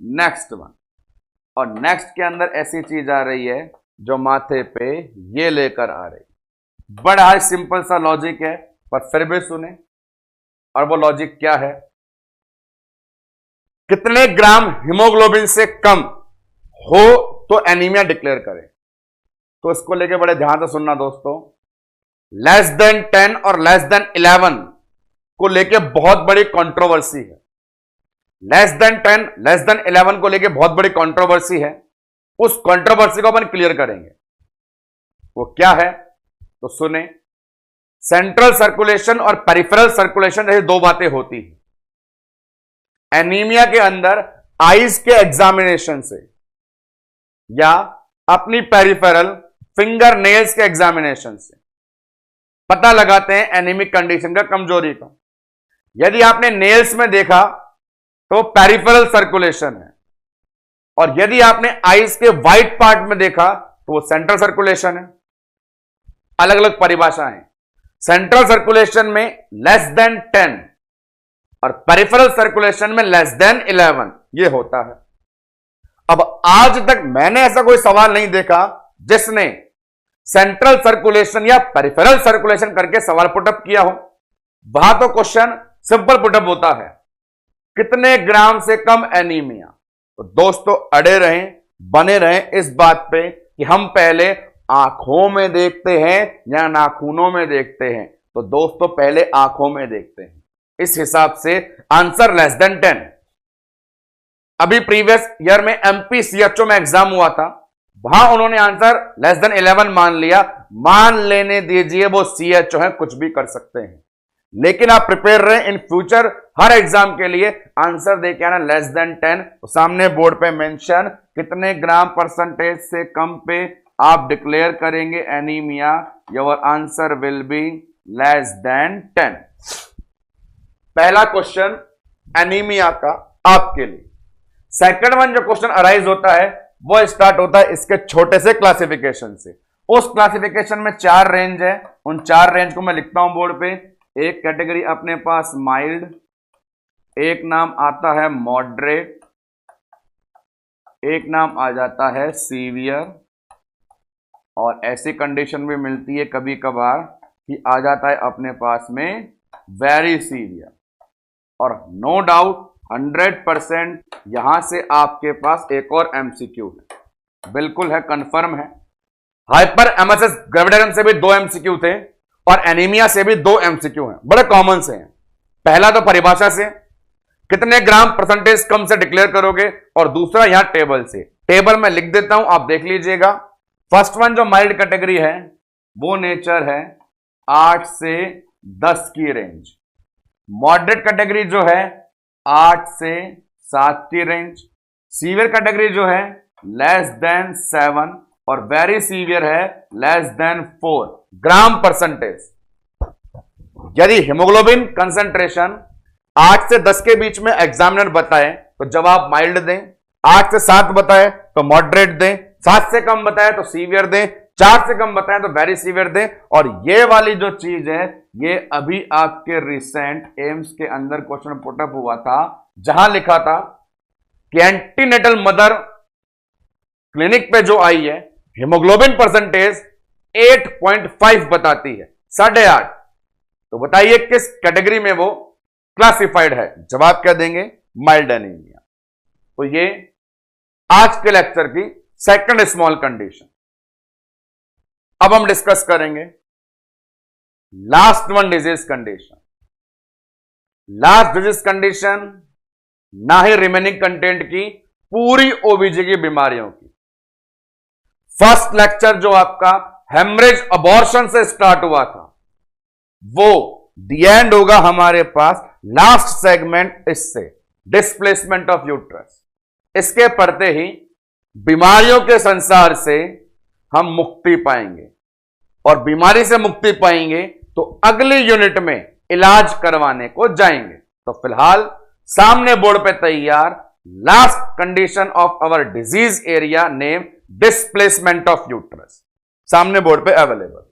नेक्स्ट वन, और नेक्स्ट के अंदर ऐसी चीज आ रही है जो माथे पे ये लेकर आ रही। बड़ा ही सिंपल सा लॉजिक है, पर फिर भी सुने। और वो लॉजिक क्या है? कितने ग्राम हीमोग्लोबिन से कम हो तो एनीमिया डिक्लेयर करें। तो इसको लेके बड़े ध्यान से सुनना दोस्तों। लेस देन 10 और लेस देन 11 को लेके बहुत बड़ी कंट्रोवर्सी है। लेस देन 10, लेस देन 11 को लेके बहुत बड़ी कंट्रोवर्सी है। उस कंट्रोवर्सी को अपन क्लियर करेंगे। वो क्या है? तो सुने। सेंट्रल सर्कुलेशन और पेरिफेरल सर्कुलेशन जैसी 2 बातें होती हैं एनीमिया के अंदर। आईज के एग्जामिनेशन से या अपनी पेरिफेरल फिंगर नेल्स के एग्जामिनेशन से पता लगाते हैं एनीमिक कंडीशन का, कमजोरी का। यदि आपने नेल्स में देखा तो पेरिफेरल सर्कुलेशन है, और यदि आपने आईज के व्हाइट पार्ट में देखा तो वो सेंट्रल सर्कुलेशन है। अलग अलग परिभाषाएं। सेंट्रल सर्कुलेशन में लेस देन 10 और पेरिफेरल सर्कुलेशन में लेस देन 11 ये होता है। अब आज तक मैंने ऐसा कोई सवाल नहीं देखा जिसने सेंट्रल सर्कुलेशन या पेरिफेरल सर्कुलेशन करके सवाल पुटअप किया हो। वहां तो क्वेश्चन सिंपल पुटअप होता है, कितने ग्राम से कम एनीमिया। तो दोस्तों अड़े रहें, बने रहें इस बात पे कि हम पहले आंखों में देखते हैं या नाखूनों में देखते हैं। तो दोस्तों पहले आंखों में देखते हैं। इस हिसाब से आंसर लेस देन 10। अभी प्रीवियस ईयर में एमपी सीएचओ में एग्जाम हुआ था, वहां उन्होंने आंसर लेस देन 11 मान लिया। मान लेने दीजिए, वो सीएचओ है, कुछ भी कर सकते हैं। लेकिन आप प्रिपेयर रहे इन फ्यूचर हर एग्जाम के लिए, आंसर देके आना लेस देन 10। तो सामने बोर्ड पे मेंशन कितने ग्राम परसेंटेज से कम पे आप डिक्लेयर करेंगे anaemia. Your answer will be less than 10। पहला क्वेश्चन एनीमिया का आपके लिए। सेकंड वन जो क्वेश्चन अराइज होता है वो स्टार्ट होता है इसके छोटे से क्लासिफिकेशन से। उस क्लासिफिकेशन में 4 रेंज है, उन 4 रेंज को मैं लिखता हूं बोर्ड पे। एक कैटेगरी अपने पास माइल्ड, एक नाम आता है मॉडरेट, एक नाम आ जाता है सीवियर, और ऐसी कंडीशन भी मिलती है कभी कभार कि आ जाता है अपने पास में वेरी सीवियर। और नो डाउट 100% यहां से आपके पास एक और एमसीक्यू है, बिल्कुल है, कंफर्म है। हाइपर एमएसएस ग्रेविडेरियम से भी 2 एमसीक्यू थे और एनीमिया से भी 2 एमसीक्यू हैं, बड़े कॉमन से हैं। पहला तो परिभाषा से, कितने ग्राम परसेंटेज कम से डिक्लेयर करोगे, और दूसरा यहां टेबल से। टेबल में लिख देता हूं, आप देख लीजिएगा। फर्स्ट वन जो माइल्ड कैटेगरी है वो नेचर है 8 से 10 की रेंज। मॉडरेट कैटेगरी जो है 8 से 7 की रेंज। सीवियर कैटेगरी जो है लेस देन 7, और वेरी सीवियर है लेस देन 4 ग्राम परसेंटेज। यदि हिमोग्लोबिन कंसंट्रेशन 8 से 10 के बीच में एग्जामिनर बताए तो जवाब माइल्ड दें, 8 से 7 बताए तो मॉडरेट दें, 7 से कम बताए तो सीवियर दें, 4 से कम बताए तो वेरी सीवियर दें। और ये वाली जो चीज है ये अभी आपके रिसेंट एम्स के अंदर क्वेश्चन पुटअप हुआ था, जहां लिखा था कि एंटीनेटल मदर क्लिनिक पे जो आई है हिमोग्लोबिन परसेंटेज 8.5 बताती है, 8.5। तो बताइए किस कैटेगरी में वो क्लासिफाइड है? जवाब क्या देंगे? Mild anaemia. तो ये आज के लेक्चर की सेकंड स्मॉल कंडीशन। अब हम डिस्कस करेंगे last one disease condition. Last disease condition ना ही रिमेनिंग कंटेंट की, पूरी ओबीजी की बीमारियों की। फर्स्ट लेक्चर जो आपका हेमरेज अबॉर्शन से स्टार्ट हुआ था वो दी एंड होगा हमारे पास लास्ट सेगमेंट इससे, डिस्प्लेसमेंट ऑफ यूट्रस। इसके पढ़ते ही बीमारियों के संसार से हम मुक्ति पाएंगे, और बीमारी से मुक्ति पाएंगे तो अगली यूनिट में इलाज करवाने को जाएंगे। तो फिलहाल सामने बोर्ड पे तैयार last condition of our disease area name displacement of uterus, सामने बोर्ड पे अवेलेबल।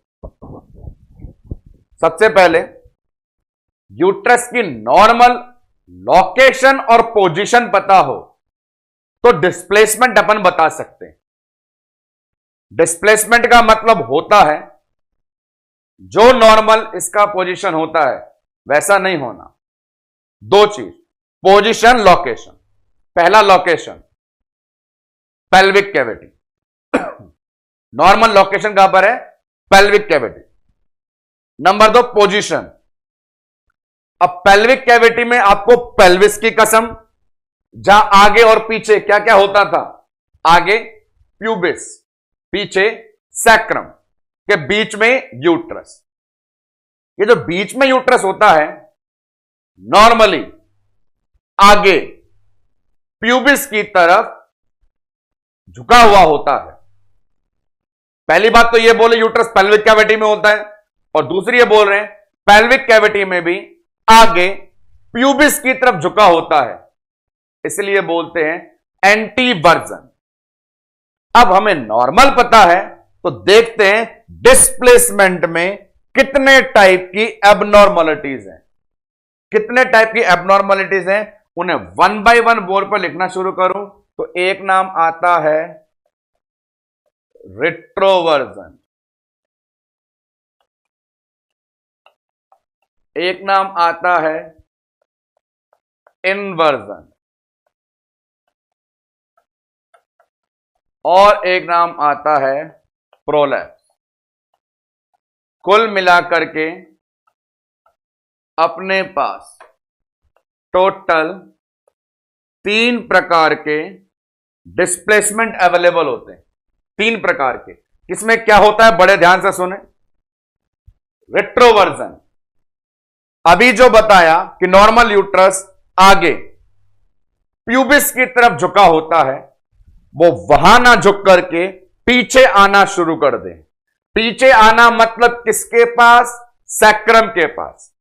सबसे पहले यूट्रस की नॉर्मल लोकेशन और पोजीशन पता हो तो डिस्प्लेसमेंट अपन बता सकते हैं। डिस्प्लेसमेंट का मतलब होता है जो नॉर्मल इसका पोजीशन होता है वैसा नहीं होना। 2 चीज, पोजीशन, लोकेशन। पहला location, pelvic cavity. Normal location कहां पर है? Pelvic cavity. Number 2 position. अब पेल्विक कैविटी में आपको पेल्विस की कसम, जहां आगे और पीछे क्या क्या होता था, आगे प्यूबिस, पीछे सैक्रम, के बीच में यूट्रस। ये जो बीच में यूट्रस होता है नॉर्मली आगे प्यूबिस की तरफ झुका हुआ होता है। पहली बात तो ये बोले यूट्रस पेल्विक कैविटी में होता है, और दूसरी ये बोल रहे हैं पेल्विक कैविटी में भी आगे प्यूबिस की तरफ झुका होता है, इसलिए बोलते हैं एंटी वर्जन। अब हमें नॉर्मल पता है तो देखते हैं डिस्प्लेसमेंट में कितने टाइप की एबनॉर्मलिटीज हैं। कितने टाइप की एबनॉर्मलिटीज हैं उन्हें 1 बाय 1 बोर्ड पर लिखना शुरू करूं तो एक नाम आता है रिट्रोवर्जन, एक नाम आता है इनवर्जन, और एक नाम आता है प्रोलैप्स। कुल मिलाकर के अपने पास टोटल 3 प्रकार के डिस्प्लेसमेंट अवेलेबल होते हैं। 3 प्रकार के। किसमें क्या होता है बड़े ध्यान से सुने। रिट्रोवर्जन, अभी जो बताया कि नॉर्मल यूट्रस आगे प्यूबिस की तरफ झुका होता है, वो वहां ना झुक करके पीछे आना शुरू कर दे। पीछे आना मतलब किसके पास? सैक्रम के पास।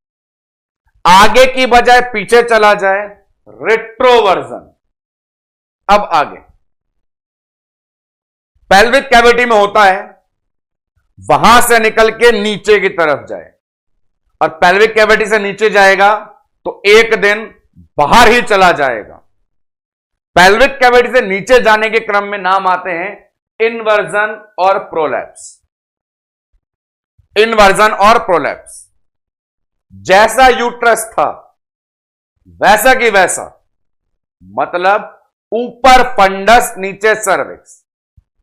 आगे की बजाय पीछे चला जाए रेट्रोवर्जन। अब आगे पेल्विक कैविटी में होता है वहां से निकल के नीचे की तरफ जाए, और पेल्विक कैविटी से नीचे जाएगा तो एक दिन बाहर ही चला जाएगा। पेल्विक कैविटी से नीचे जाने के क्रम में नाम आते हैं इन्वर्जन और प्रोलैप्स। इन्वर्जन और प्रोलैप्स। जैसा यूट्रस था वैसा की वैसा, मतलब ऊपर फंडस नीचे सर्विक्स,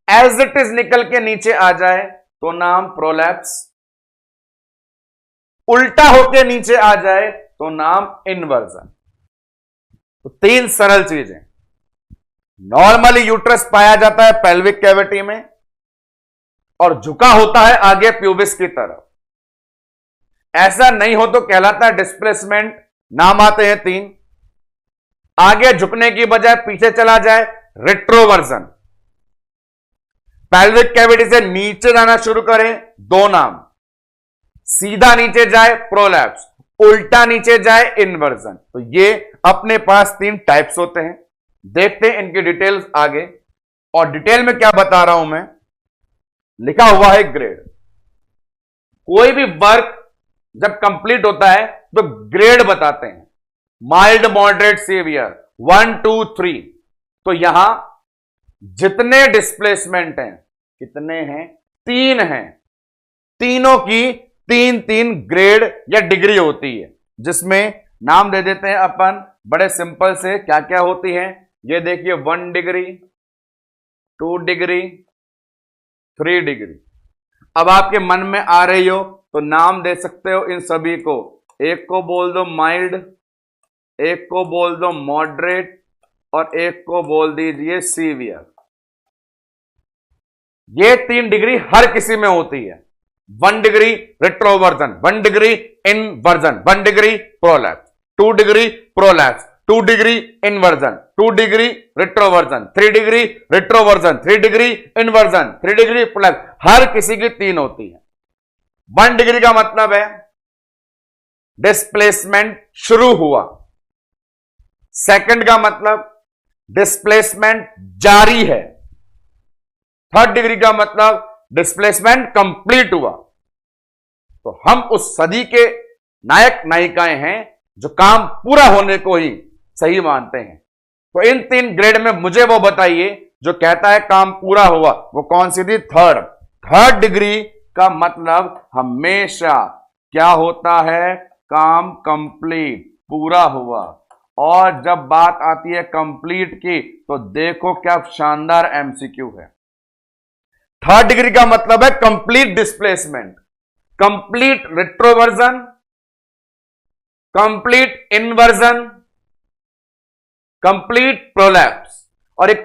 एज इट इज निकल के नीचे आ जाए तो नाम प्रोलैप्स, उल्टा होके नीचे आ जाए तो नाम इन्वर्जन। तो तीन सरल चीजें। नॉर्मली यूट्रस पाया जाता है पेल्विक कैविटी में और झुका होता है आगे प्यूबिस की तरफ। ऐसा नहीं हो तो कहलाता है डिस्प्लेसमेंट। नाम आते हैं तीन। आगे झुकने की बजाय पीछे चला जाए रेट्रोवर्जन। पेल्विक कैविटी से नीचे जाना शुरू करें दो नाम, सीधा नीचे जाए प्रोलैप्स, उल्टा नीचे जाए इन्वर्जन। तो ये अपने पास तीन टाइप्स होते हैं। देखते हैं इनकी डिटेल्स आगे। और डिटेल में क्या बता रहा हूं मैं, लिखा हुआ है ग्रेड। कोई भी वर्क जब कंप्लीट होता है तो ग्रेड बताते हैं, माइल्ड, मॉडरेट, सीवियर, 1 2 3। तो यहां जितने डिस्प्लेसमेंट हैं, कितने हैं, तीन हैं। तीनों की तीन तीन ग्रेड या डिग्री होती है, जिसमें नाम दे देते हैं अपन बड़े सिंपल से। क्या क्या होती है ये देखिए, 1 डिग्री, 2 डिग्री, 3 डिग्री। अब आपके मन में आ रही हो तो नाम दे सकते हो इन सभी को। एक को बोल दो माइल्ड, एक को बोल दो मॉडरेट, और एक को बोल दीजिए सीवियर। ये 3 डिग्री हर किसी में होती है। 1 degree retroversion, 1 degree inversion, 1 degree prolapse, 2 degree prolapse, 2 degree inversion, 2 degree retroversion, 3 degree retroversion, 3 degree inversion, 3 degree prolapse. हर किसी की 3 होती है। 1 डिग्री का मतलब है डिस्प्लेसमेंट शुरू हुआ। सेकंड का मतलब डिस्प्लेसमेंट जारी है। थर्ड डिग्री का मतलब डिस्प्लेसमेंट कंप्लीट हुआ। तो हम उस सदी के नायक नायिकाएं हैं जो काम पूरा होने को ही सही मानते हैं। तो इन 3 ग्रेड में मुझे वो बताइए जो कहता है काम पूरा हुआ, वो कौन सी थी? थर्ड डिग्री का मतलब हमेशा क्या होता है? काम कंप्लीट, पूरा हुआ। और जब बात आती है कंप्लीट की तो देखो क्या शानदार एमसीक्यू है। थर्ड डिग्री का मतलब है complete displacement, complete retroversion, complete inversion, complete prolapse. और एक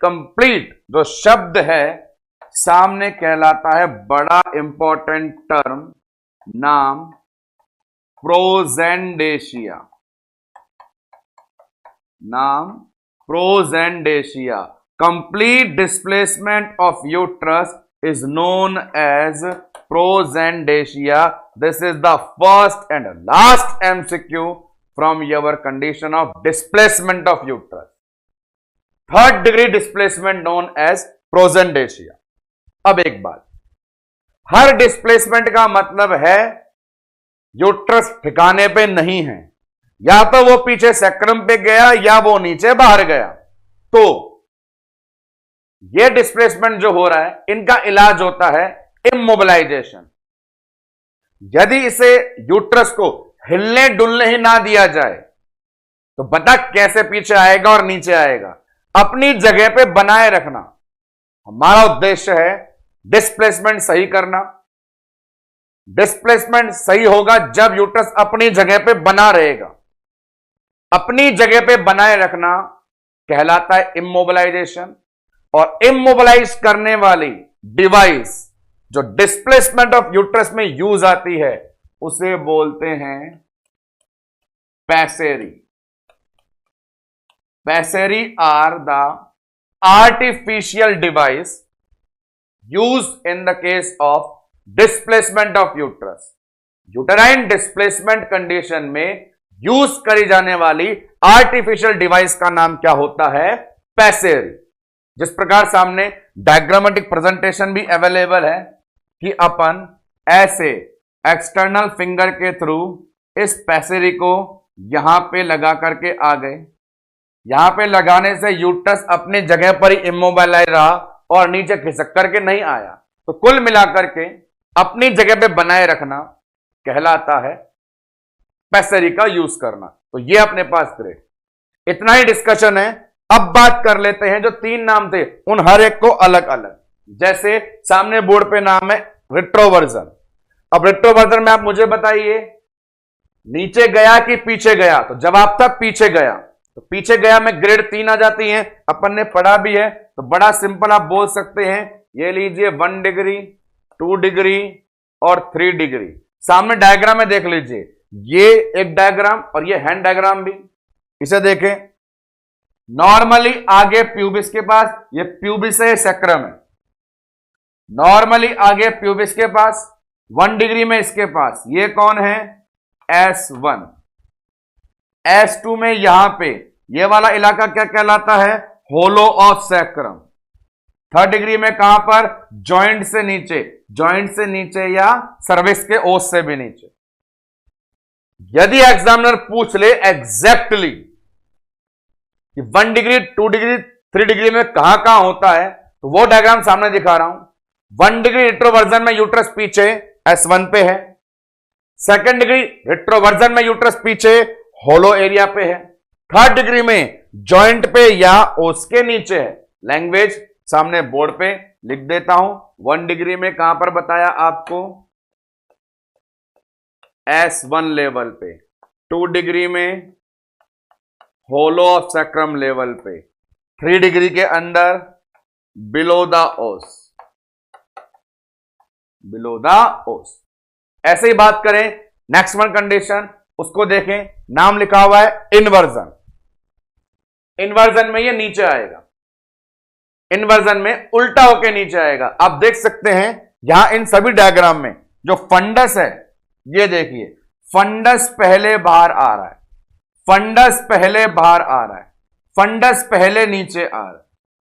कंप्लीट जो शब्द है सामने कहलाता है बड़ा इंपॉर्टेंट टर्म, नाम प्रोजेंडेशिया। नाम procidentia. Complete displacement of uterus is known as procidentia. This is the first and last MCQ from your condition of displacement of uterus. Third degree displacement known as procidentia. अब एक बात, हर डिस्प्लेसमेंट का मतलब है यूट्रस ठिकाने पे नहीं है, या तो वो पीछे सैक्रम पे गया या वो नीचे बाहर गया। तो ये डिस्प्लेसमेंट जो हो रहा है इनका इलाज होता है इमोबिलाइजेशन। यदि इसे यूट्रस को हिलने डुलने ही ना दिया जाए तो बता कैसे पीछे आएगा और नीचे आएगा? अपनी जगह पे बनाए रखना हमारा उद्देश्य है। डिस्प्लेसमेंट सही करना। डिस्प्लेसमेंट सही होगा जब यूट्रस अपनी जगह पे बना रहेगा। अपनी जगह पे बनाए रखना कहलाता है इमोबिलाइजेशन। और इमोबिलाइज करने वाली डिवाइस जो डिस्प्लेसमेंट ऑफ यूट्रस में यूज आती है उसे बोलते हैं pessary. Pessary are the artificial device used in the case of displacement of uterus। Uterine displacement condition में यूज करी जाने वाली आर्टिफिशियल डिवाइस का नाम क्या होता है? पैसेरी। जिस प्रकार सामने डायग्रामेटिक प्रेजेंटेशन भी अवेलेबल है कि अपन ऐसे एक्सटर्नल फिंगर के थ्रू इस पैसेरी को यहां पे लगा करके आ गए। यहां पे लगाने से यूट्रस अपनी जगह पर ही इमोबाइलाइज रहा और नीचे खिसक करके नहीं आया। तो कुल मिलाकर के अपनी जगह पे बनाए रखना कहलाता है पैसेरी का यूज करना। तो ये अपने पास ग्रेड, इतना ही डिस्कशन है। अब बात कर लेते हैं जो 3 नाम थे उन हर एक को अलग अलग। जैसे सामने बोर्ड पे नाम है रेट्रोवर्जन। अब रेट्रोवर्जन में आप मुझे बताइए नीचे गया कि पीछे गया? तो जवाब था पीछे गया। तो पीछे गया में ग्रेड 3 आ जाती है, अपन ने पढ़ा भी है। तो बड़ा सिंपल आप बोल सकते हैं, ये लीजिए 1 डिग्री, 2 डिग्री और 3 डिग्री। सामने डायग्राम में देख लीजिए, ये एक डायग्राम और ये हैंड डायग्राम भी। इसे देखें, नॉर्मली आगे प्यूबिस के पास, ये प्यूबिस है, सैक्रम है। नॉर्मली आगे प्यूबिस के पास 1 डिग्री में इसके पास, ये कौन है? S1। S2 में यहां पे ये वाला इलाका क्या कहलाता है? होलो ऑफ सैक्रम। 3rd डिग्री में कहां पर? जॉइंट से नीचे, जॉइंट से नीचे या सर्विक्स के ओस से भी नीचे। यदि एग्जामिनर पूछ ले एग्जैक्टली कि 1 डिग्री, 2 डिग्री, 3 डिग्री में कहां कहां होता है, तो वो डायग्राम सामने दिखा रहा हूं। 1 डिग्री रेट्रोवर्जन में यूट्रस पीछे S1 पे है। 2nd डिग्री रेट्रोवर्जन में यूट्रस पीछे होलो एरिया पे है। 3rd डिग्री में जॉइंट पे या ओस के नीचे है। लैंग्वेज सामने बोर्ड पे लिख देता हूं। 1 डिग्री में कहां पर बताया आपको? S1 लेवल पे। 2 डिग्री में होलो ऑफ सैक्रम लेवल पे। 3 डिग्री के अंदर बिलो द ओस, बिलो द ओस। ऐसे ही बात करें नेक्स्ट वन कंडीशन, उसको देखें, नाम लिखा हुआ है इन्वर्जन। इन्वर्जन में ये नीचे आएगा, इन्वर्जन में उल्टा होके नीचे आएगा। आप देख सकते हैं यहां इन सभी डायग्राम में जो फंडस है, ये देखिए फंडस पहले बाहर आ रहा है, फंडस पहले बाहर आ रहा है, फंडस पहले नीचे आ रहा है।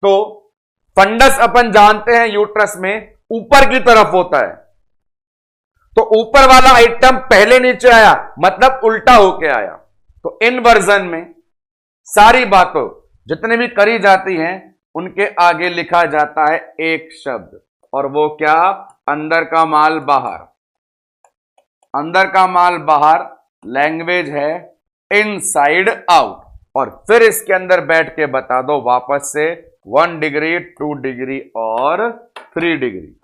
तो फंडस अपन जानते हैं यूट्रस में ऊपर की तरफ होता है, तो ऊपर वाला आइटम पहले नीचे आया मतलब उल्टा होके आया। तो इन्वर्जन में सारी बातों जितने भी करी जाती हैं उनके आगे लिखा जाता है एक शब्द, और वो क्या? अंदर का माल बाहर। अंदर का माल बाहर लैंग्वेज है इनसाइड आउट। और फिर इसके अंदर बैठ के बता दो वापस से 1 डिग्री, 2 डिग्री और 3 डिग्री।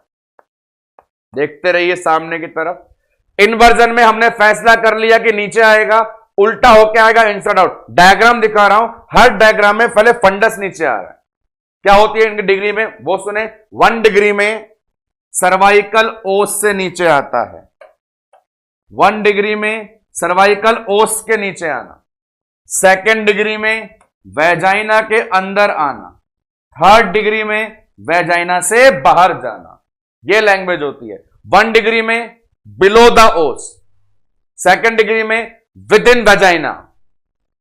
देखते रहिए सामने की तरफ। इन्वर्जन में हमने फैसला कर लिया कि नीचे आएगा, उल्टा होके आएगा इनसाइड आउट। डायग्राम दिखा रहा हूं, हर डायग्राम में पहले फंडस नीचे आ रहा है। क्या होती है इनकी डिग्री में वो सुने। 1 डिग्री में सर्वाइकल ओस से नीचे आता है, 1 डिग्री में सर्वाइकल ओस के नीचे आना। 2nd डिग्री में वेजाइना के अंदर आना। 3rd डिग्री में वेजाइना से बाहर जाना। ये लैंग्वेज होती है। 1 डिग्री में बिलो द ओस, 2nd डिग्री में with in vagina,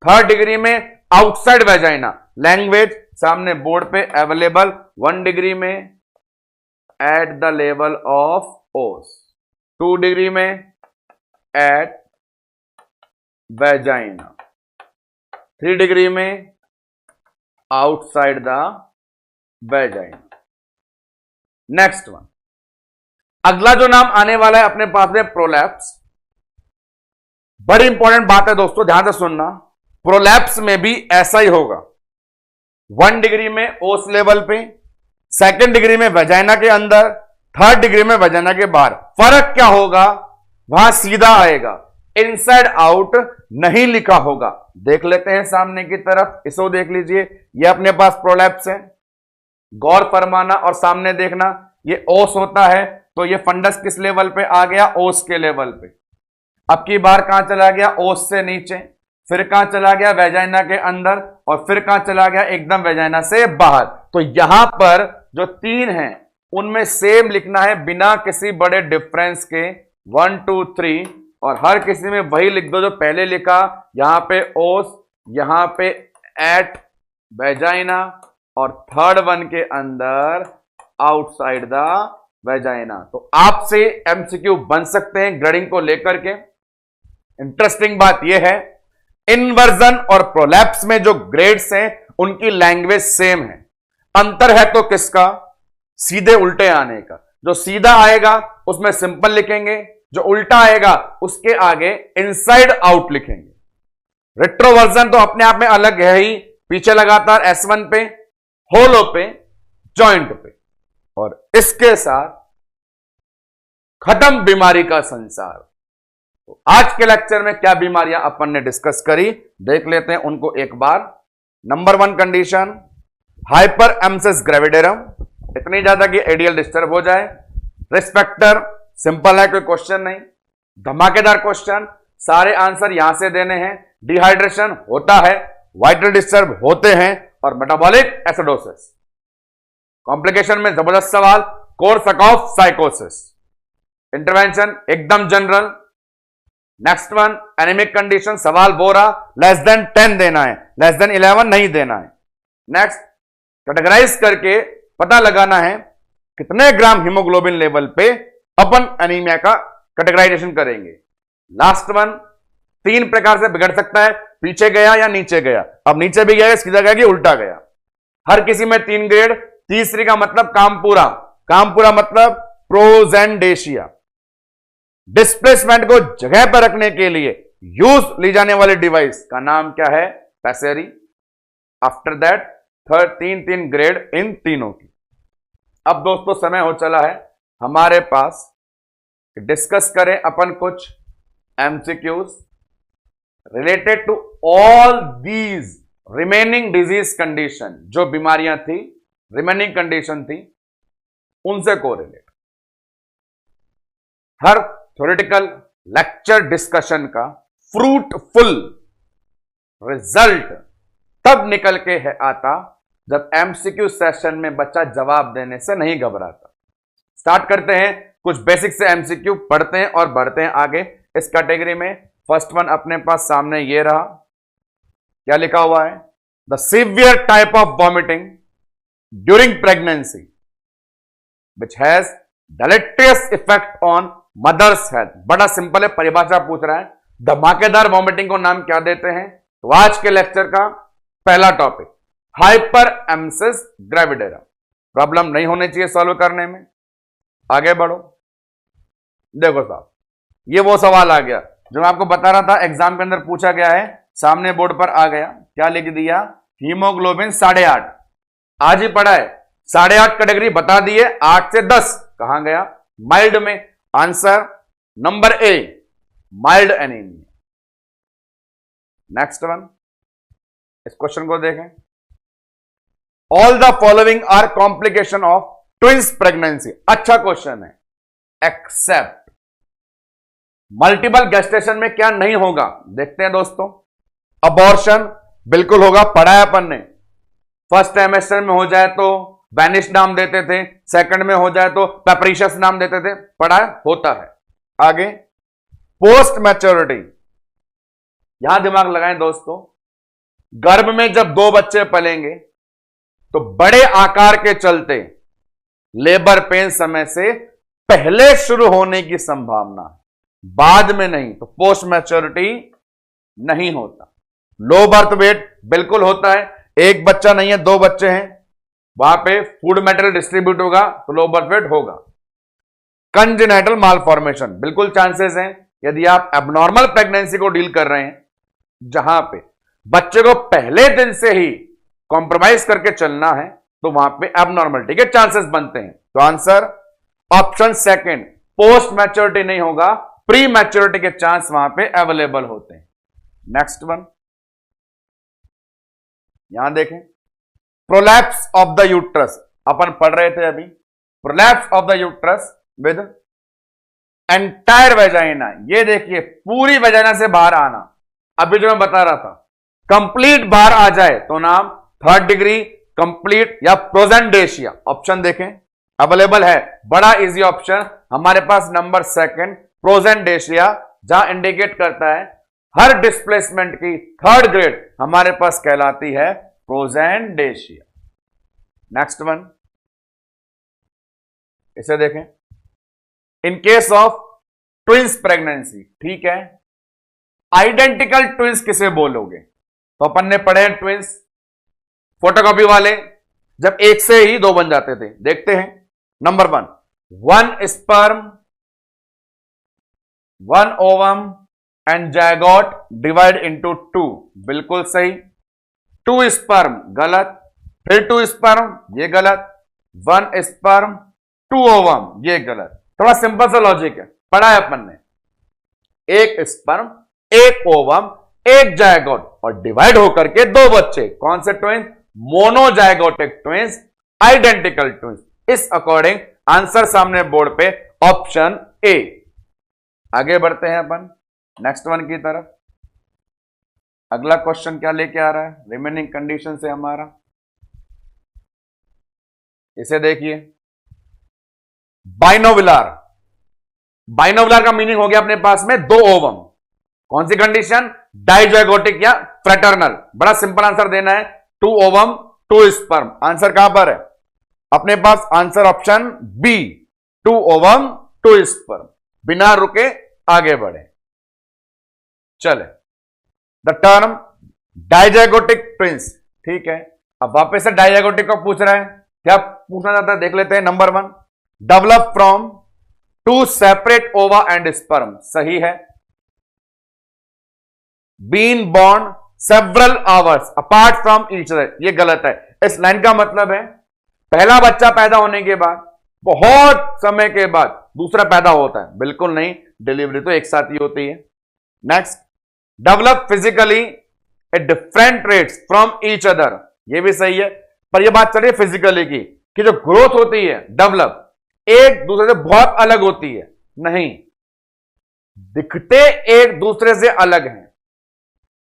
3rd degree में आउटसाइड वेजाइना। लैंग्वेज सामने बोर्ड पे अवेलेबल। 1 डिग्री में एट द लेवल ऑफ ओस, 2 डिग्री में एट वेजाइना, 3 डिग्री में outside the vagina. Next one, अगला जो नाम आने वाला है अपने पास में प्रोलैप्स। बड़ी इंपॉर्टेंट बात है दोस्तों, ध्यान से सुनना। प्रोलैप्स में भी ऐसा ही होगा। 1 डिग्री में ओस लेवल पे, 2nd डिग्री में वेजाइना के अंदर, 3rd डिग्री में वेजाइना के बाहर। फर्क क्या होगा? वहां सीधा आएगा, इनसाइड आउट नहीं लिखा होगा। देख लेते हैं सामने की तरफ, इसको देख लीजिए। ये अपने पास प्रोलैप्स है, गौर फरमाना और सामने देखना। ये ओस होता है तो ये फंडस किस लेवल पे आ गया? ओस के लेवल पे। अब की बार कहां चला गया? ओस से नीचे। फिर कहां चला गया? वेजाइना के अंदर। और फिर कहां चला गया? एकदम वेजाइना से बाहर। तो यहां पर जो 3 हैं उनमें सेम लिखना है बिना किसी बड़े डिफरेंस के, 1 2 3। और हर किसी में वही लिख दो जो पहले लिखा, यहां पे ओस, यहां पे एट वेजाइना, और थर्ड वन के अंदर आउटसाइड द वेजाइना। तो आपसे एमसीक्यू बन सकते हैं ग्रेडिंग को लेकर के। इंटरेस्टिंग बात यह है, इन्वर्जन और प्रोलैप्स में जो ग्रेड्स हैं उनकी लैंग्वेज सेम है। अंतर है तो किसका? सीधे उल्टे आने का। जो सीधा आएगा उसमें सिंपल लिखेंगे, जो उल्टा आएगा उसके आगे इनसाइड आउट लिखेंगे। रेट्रोवर्जन तो अपने आप में अलग है ही, पीछे लगातार S1 पे, होलो पे, जॉइंट पे, और इसके साथ खत्म बीमारी का संसार। तो आज के लेक्चर में क्या बीमारियां अपन ने डिस्कस करी, देख लेते हैं उनको एक बार। नंबर 1 कंडीशन, हाइपर एम्सिस ग्रेविडेरम, इतनी ज्यादा कि एडियल डिस्टर्ब हो जाए। रिस्पेक्टर, सिंपल है, कोई क्वेश्चन नहीं। धमाकेदार क्वेश्चन, सारे आंसर यहां से देने हैं। डिहाइड्रेशन होता है, वाइटल डिस्टर्ब होते हैं, और मेटाबॉलिक एसिडोसिस। कॉम्प्लिकेशन में जबरदस्त सवाल, कोर्सकॉफ साइकोसिस। इंटरवेंशन एकदम general. Next one, anaemic condition, सवाल बोरा, लेस देन 10 देना है, लेस देन 11 नहीं देना है। नेक्स्ट, कैटेगराइज करके पता लगाना है कितने ग्राम हीमोग्लोबिन लेवल पे अपन एनीमिया का कैटेगराइजेशन करेंगे। लास्ट वन, 3 प्रकार से बिगड़ सकता है, पीछे गया या नीचे गया। अब नीचे भी गया, सीधा गया कि उल्टा गया। हर किसी में 3 ग्रेड। तीसरी का मतलब कामपूरा, कामपूरा मतलब प्रोजेंडेशिया। डिस्प्लेसमेंट को जगह पर रखने के लिए यूज ली जाने वाली डिवाइस का नाम क्या है? पैसेरी। आफ्टर दैट 3 ग्रेड इन तीनों की। अब दोस्तों समय हो चला है हमारे पास, डिस्कस करें अपन कुछ MCQs related to all these remaining disease condition. जो बीमारियां थी, रिमेनिंग कंडीशन थी, उनसे कोरिलेट। हर थ्योरेटिकल लेक्चर डिस्कशन का फ्रूटफुल रिजल्ट तब निकल के है आता जब एमसीक्यू सेशन में बच्चा जवाब देने से नहीं घबराता। स्टार्ट करते हैं, कुछ बेसिक से एमसीक्यू पढ़ते हैं और बढ़ते हैं आगे इस कैटेगरी में। फर्स्ट वन अपने पास सामने ये रहा, क्या लिखा हुआ है? The severe type of vomiting during pregnancy which has deleterious effect on mother's health. बड़ा सिंपल है, परिभाषा पूछ रहा है। धमाकेदार वॉमिटिंग को नाम क्या देते हैं? तो आज के लेक्चर का पहला टॉपिक, हाइपर एम्सिस ग्रेविडेरम। प्रॉब्लम नहीं होनी चाहिए सॉल्व करने में। आगे बढ़ो। देखो साहब, ये वो सवाल आ गया जो मैं आपको बता रहा था एग्जाम के अंदर पूछा गया है, सामने बोर्ड पर आ गया। क्या लिख दिया? हीमोग्लोबिन 8.5। आज ही पढ़ा है, 8.5 कैटेगरी बता दिए, 8 से 10 कहां गया? माइल्ड में। Answer number A, mild anaemia. Next one, इस क्वेश्चन को देखें। All the following are complication of twins pregnancy. अच्छा क्वेश्चन है। एक्सेप्ट, मल्टीपल गेस्टेशन में क्या नहीं होगा? देखते हैं दोस्तों। अबॉर्शन बिल्कुल होगा, पढ़ा है अपन ने। फर्स्ट ट्राइमेस्टर में हो जाए तो वैनिश नाम देते थे, सेकंड में हो जाए तो पेपरिशियस नाम देते थे, पढ़ा है, होता है। आगे, पोस्ट मैच्योरिटी, यहां दिमाग लगाएं दोस्तों। गर्भ में जब 2 बच्चे पलेंगे तो बड़े आकार के चलते लेबर पेन समय से पहले शुरू होने की संभावना है, बाद में नहीं। तो पोस्ट मैच्योरिटी नहीं होता। लो बर्थ वेट बिल्कुल होता है, 1 बच्चा नहीं है 2 बच्चे हैं, वहां पे फूड मटेरियल डिस्ट्रीब्यूट होगा तो लो बर्थ वेट होगा। कंजेनिटल मालफॉर्मेशन बिल्कुल चांसेस हैं, यदि आप एबनॉर्मल प्रेगनेंसी को डील कर रहे हैं जहां पे बच्चे को पहले दिन से ही कॉम्प्रोमाइज करके चलना है, तो वहां पे एबनॉर्मलिटी के चांसेस बनते हैं। तो answer option second, post maturity नहीं होगा, प्री मैच्योरिटी के चांस वहां पे अवेलेबल होते हैं। नेक्स्ट वन, यहां देखें, प्रोलैप्स ऑफ द यूट्रस, अपन पढ़ रहे थे अभी। Prolapse of the uterus with entire vagina, ये देखिए पूरी वेजाइना से बाहर आना। अभी जो मैं बता रहा था, कंप्लीट बाहर आ जाए तो नाम 3rd डिग्री, कंप्लीट या प्रोजेंडेशिया। ऑप्शन देखें, अवेलेबल है, बड़ा इजी ऑप्शन हमारे पास। नंबर 2 प्रोजेंडेशिया जहां इंडिकेट करता है हर डिस्प्लेसमेंट की थर्ड ग्रेड हमारे पास कहलाती है प्रोजेंडेशिया। नेक्स्ट वन, इसे देखें। In case of twins pregnancy, ठीक है, आइडेंटिकल ट्विंस किसे बोलोगे? तो अपन ने पढ़े हैं ट्विंस, फोटोकॉपी वाले, जब एक से ही दो बन जाते थे। देखते हैं। Number one sperm, one ovum and zygote divide into two, बिल्कुल सही। टू स्पर्म गलत, फिर टू स्पर्म ये गलत, वन स्पर्म टू ओवम ये गलत। थोड़ा सिंपल सा लॉजिक है, पढ़ा है अपन ने। एक स्पर्म, एक ओवम, एक जायगोट और डिवाइड होकर के दो बच्चे। कौन से twins? Monozygotic twins, identical twins. इस अकॉर्डिंग आंसर सामने बोर्ड पे ऑप्शन ए। आगे बढ़ते हैं अपन नेक्स्ट वन की तरफ। अगला क्वेश्चन क्या लेके आ रहा है रिमेनिंग कंडीशन से हमारा, इसे देखिए। बाइनोविलार, बाइनोविलार का मीनिंग हो गया अपने पास में दो ओवम। कौन सी कंडीशन? डाइजाइगोटिक या फ्रेटर्नल। बड़ा सिंपल आंसर देना है, two ovum two sperm. Answer कहां पर है अपने पास? Answer option B, two ovum two sperm. बिना रुके आगे बढ़े, चले। द टर्म डाइजाइगोटिक ट्विंस, ठीक है। अब वापस से डाइजाइगोटिक को पूछ रहा है, क्या पूछना चाहता है देख लेते हैं। Number one, develop from two separate ova and sperm, सही है। Been born several hours apart from each other, ये गलत है। इस लाइन का मतलब है पहला बच्चा पैदा होने के बाद बहुत समय के बाद दूसरा पैदा होता है, बिल्कुल नहीं। डिलीवरी तो एक साथ ही होती है। Next, develop physically at different rates from each other, ये भी सही है। पर यह बात चल रही है फिजिकली की, कि जो ग्रोथ होती है डेवलप एक दूसरे से बहुत अलग होती है, नहीं, दिखते एक दूसरे से अलग हैं,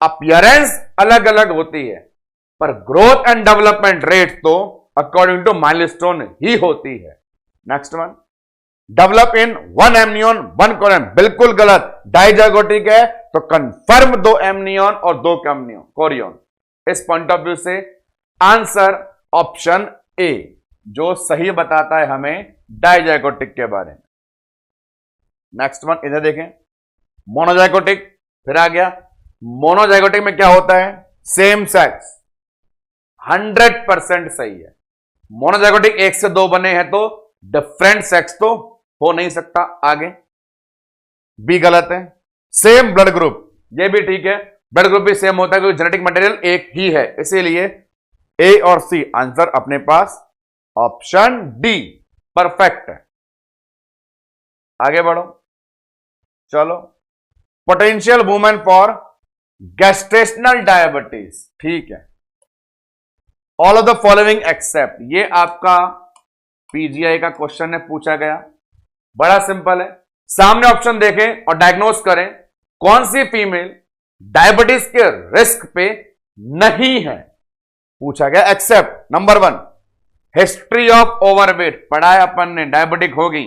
अपीयरेंस अलग अलग होती है, पर ग्रोथ एंड डेवलपमेंट रेट तो अकॉर्डिंग टू माइलस्टोन ही होती है। Next one, develop in one amnion one Korean, बिल्कुल गलत। डाइजाइगोटिक है तो कंफर्म दो एमनियन और दो कोरियन। इस पॉइंट ऑफ व्यू से आंसर ऑप्शन ए जो सही बताता है हमें डाइजाइगोटिक के बारे में। नेक्स्ट वन, इधर देखें। मोनोजाइगोटिक फिर आ गया। मोनोजाइगोटिक में क्या होता है? सेम सेक्स, 100% सही है। मोनोजाइगोटिक एक से दो बने हैं तो डिफरेंट सेक्स तो हो नहीं सकता। आगे बी गलत है। सेम ब्लड ग्रुप, ये भी ठीक है, ब्लड ग्रुप भी सेम होता है क्योंकि जेनेटिक मटेरियल एक ही है, इसीलिए ए और सी आंसर अपने पास ऑप्शन डी परफेक्ट है। आगे बढ़ो, चलो। Potential women for gestational diabetes, ठीक है। All of the following except, ये आपका पीजीआई का क्वेश्चन है, पूछा गया। बड़ा सिंपल है, सामने ऑप्शन देखें और डायग्नोस करें कौन सी फीमेल डायबिटीज के रिस्क पे नहीं है, पूछा गया। Except number one, history of overweight, पढ़ा है अपन ने, डायबिटिक होगी।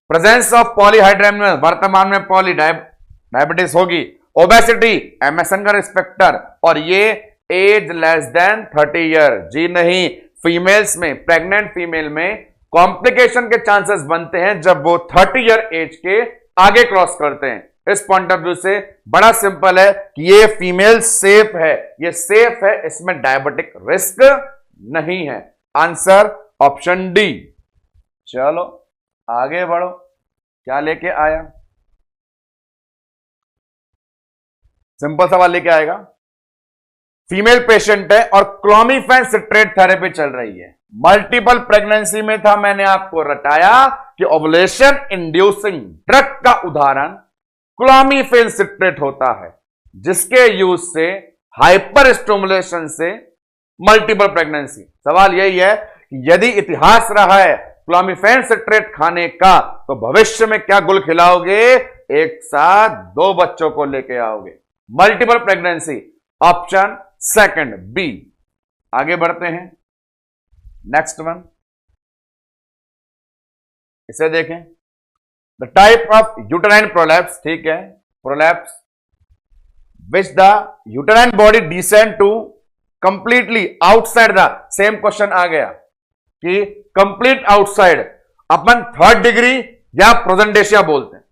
प्रेजेंस ऑफ पॉलीहाइड्रेमिनस, वर्तमान में पॉली डायबिटीज होगी। ओबेसिटी, एमएसएन का रिस्पेक्टर, और ये एज लेस देन 30 ईयर, जी नहीं। फीमेल्स में, प्रेग्नेंट फीमेल में कॉम्प्लिकेशन के चांसेस बनते हैं जब वो 30 ईयर एज के आगे क्रॉस करते हैं। इस पॉइंट ऑफ व्यू से बड़ा सिंपल है कि ये फीमेल सेफ है, ये सेफ है, इसमें डायबिटिक रिस्क नहीं है। Answer option D. चलो आगे बढ़ो, क्या लेके आया? सिंपल सवाल लेके आएगा। फीमेल पेशेंट है और क्लोमिफेन सिट्रेट थेरेपी चल रही है। मल्टीपल प्रेगनेंसी में था, मैंने आपको रटाया कि ओवुलेशन इंड्यूसिंग ड्रग का उदाहरण क्लोमिफेन सिट्रेट होता है, जिसके यूज से हाइपर स्टिमुलेशन से मल्टीपल प्रेगनेंसी। सवाल यही है कि यदि इतिहास रहा है क्लोमिफेन सिट्रेट खाने का तो भविष्य में क्या गुल खिलाओगे? एक साथ दो बच्चों को लेके आओगे। Multiple pregnancy option second B. आगे बढ़ते हैं, नेक्स्ट वन, इसे देखें। The type of uterine prolapse, ठीक है, prolapse which the uterine body descend to completely outside the, same question आ गया कि कंप्लीट आउटसाइड अपन थर्ड डिग्री या प्रोजेंडेशिया बोलते हैं।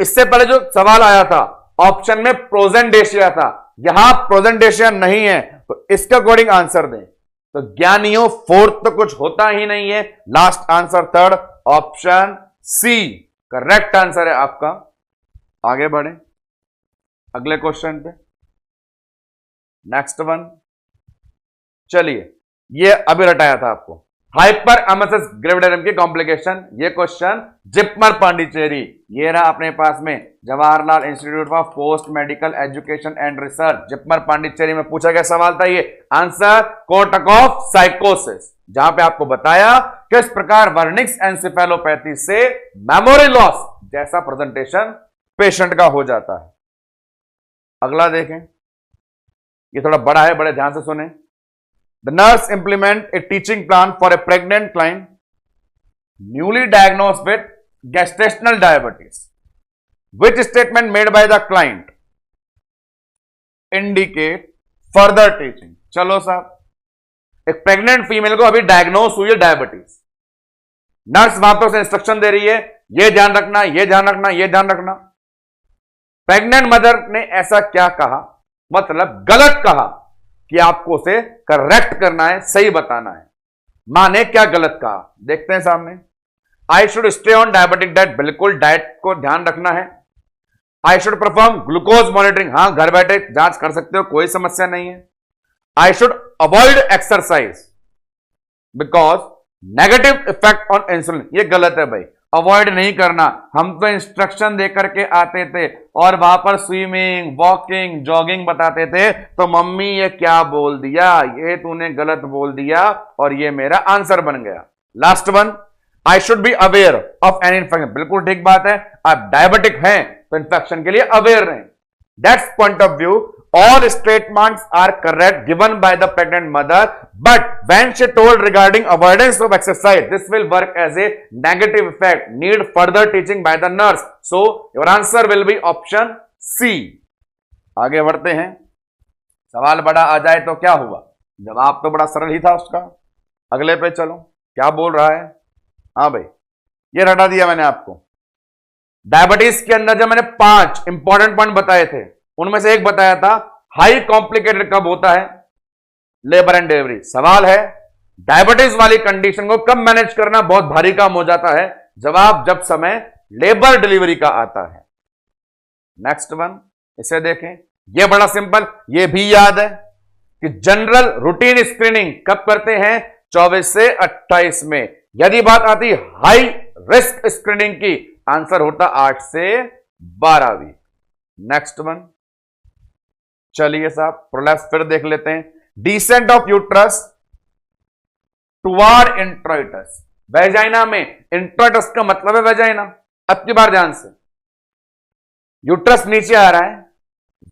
इससे पहले जो सवाल आया था ऑप्शन में प्रोजेंडेशिया था, यहां प्रोजेंडेशिया नहीं है, तो इसके अकॉर्डिंग आंसर दें। तो ज्ञानियों फोर्थ तो कुछ होता ही नहीं है, last answer third, option C correct answer है आपका। आगे बढ़े अगले क्वेश्चन पे, नेक्स्ट वन। चलिए ये अभी रटाया था आपको, हाइपर एमेसिस ग्रेविडेरियम की कॉम्प्लिकेशन, ये क्वेश्चन जिपमर पांडिचेरी, ये रहा अपने पास में Jawaharlal institute of post medical education and research, JIPMER Pondicherry में पूछा गया सवाल था ये। आंसर कोर्टकॉफ साइकोसिस, जहां पे आपको बताया किस प्रकार वर्निक्स एंसेफेलोपैथी से मेमोरी लॉस जैसा प्रेजेंटेशन पेशेंट का हो जाता है। अगला देखें, ये थोड़ा बड़ा है, बड़े ध्यान से सुने। The nurse implement a teaching plan for a pregnant client newly diagnosed with gestational diabetes. Which statement made by the client indicate further teaching? चलो साहब, एक प्रेग्नेंट फीमेल को अभी डायग्नोस हुई है डायबिटीज, नर्स वहां पर उसे इंस्ट्रक्शन दे रही है, ये ध्यान रखना, ये ध्यान रखना, ये ध्यान रखना। प्रेग्नेंट मदर ने ऐसा क्या कहा, मतलब गलत कहा कि आपको उसे करेक्ट करना है, सही बताना है। मां ने क्या गलत कहा, देखते हैं सामने। I should stay on diabetic diet, बिल्कुल डाइट को ध्यान रखना है। I should perform glucose monitoring, हां घर बैठे जांच कर सकते हो, कोई समस्या नहीं है। I should avoid exercise because negative effect on insulin, ये गलत है भाई, अवॉइड नहीं करना। हम तो इंस्ट्रक्शन देकर के आते थे और वहां पर स्विमिंग, वॉकिंग, जॉगिंग बताते थे, तो मम्मी ये क्या बोल दिया, ये तूने गलत बोल दिया और ये मेरा आंसर बन गया। Last one, I should be aware of any infection, बिल्कुल ठीक बात है, आप डायबिटिक हैं तो इन्फेक्शन के लिए अवेयर रहें। That's point of view, all statements are correct given by the pregnant mother, but when she told regarding avoidance of exercise, this will work as a negative effect, need further teaching by the nurse, so your answer will be option C। आगे बढ़ते हैं, सवाल बड़ा आ जाए तो क्या हुआ, जवाब तो बड़ा सरल ही था उसका। अगले पे चलो, क्या बोल रहा है। हाँ भाई, ये रटा दिया मैंने आपको। डायबिटीज के अंदर जब मैंने 5 इंपॉर्टेंट पॉइंट बताए थे, उनमें से एक बताया था हाई कॉम्प्लिकेटेड कब होता है, लेबर एंड डिलीवरी। सवाल है डायबिटीज वाली कंडीशन को कब मैनेज करना बहुत भारी काम हो जाता है, जवाब जब समय लेबर डिलीवरी का आता है। नेक्स्ट वन, इसे देखें, यह बड़ा सिंपल, यह भी याद है कि जनरल रूटीन स्क्रीनिंग कब करते हैं, 24 से 28 में। यदि बात आती हाई रिस्क स्क्रीनिंग की, आंसर होता 8 से 12 वीक। नेक्स्ट वन, चलिए साहब प्रोलैप्स फिर देख लेते हैं। Descent of uterus toward introitus, vagina में, इंट्रोइटस का मतलब है वेजाइना। अब की बार ध्यान से, यूट्रस नीचे आ रहा है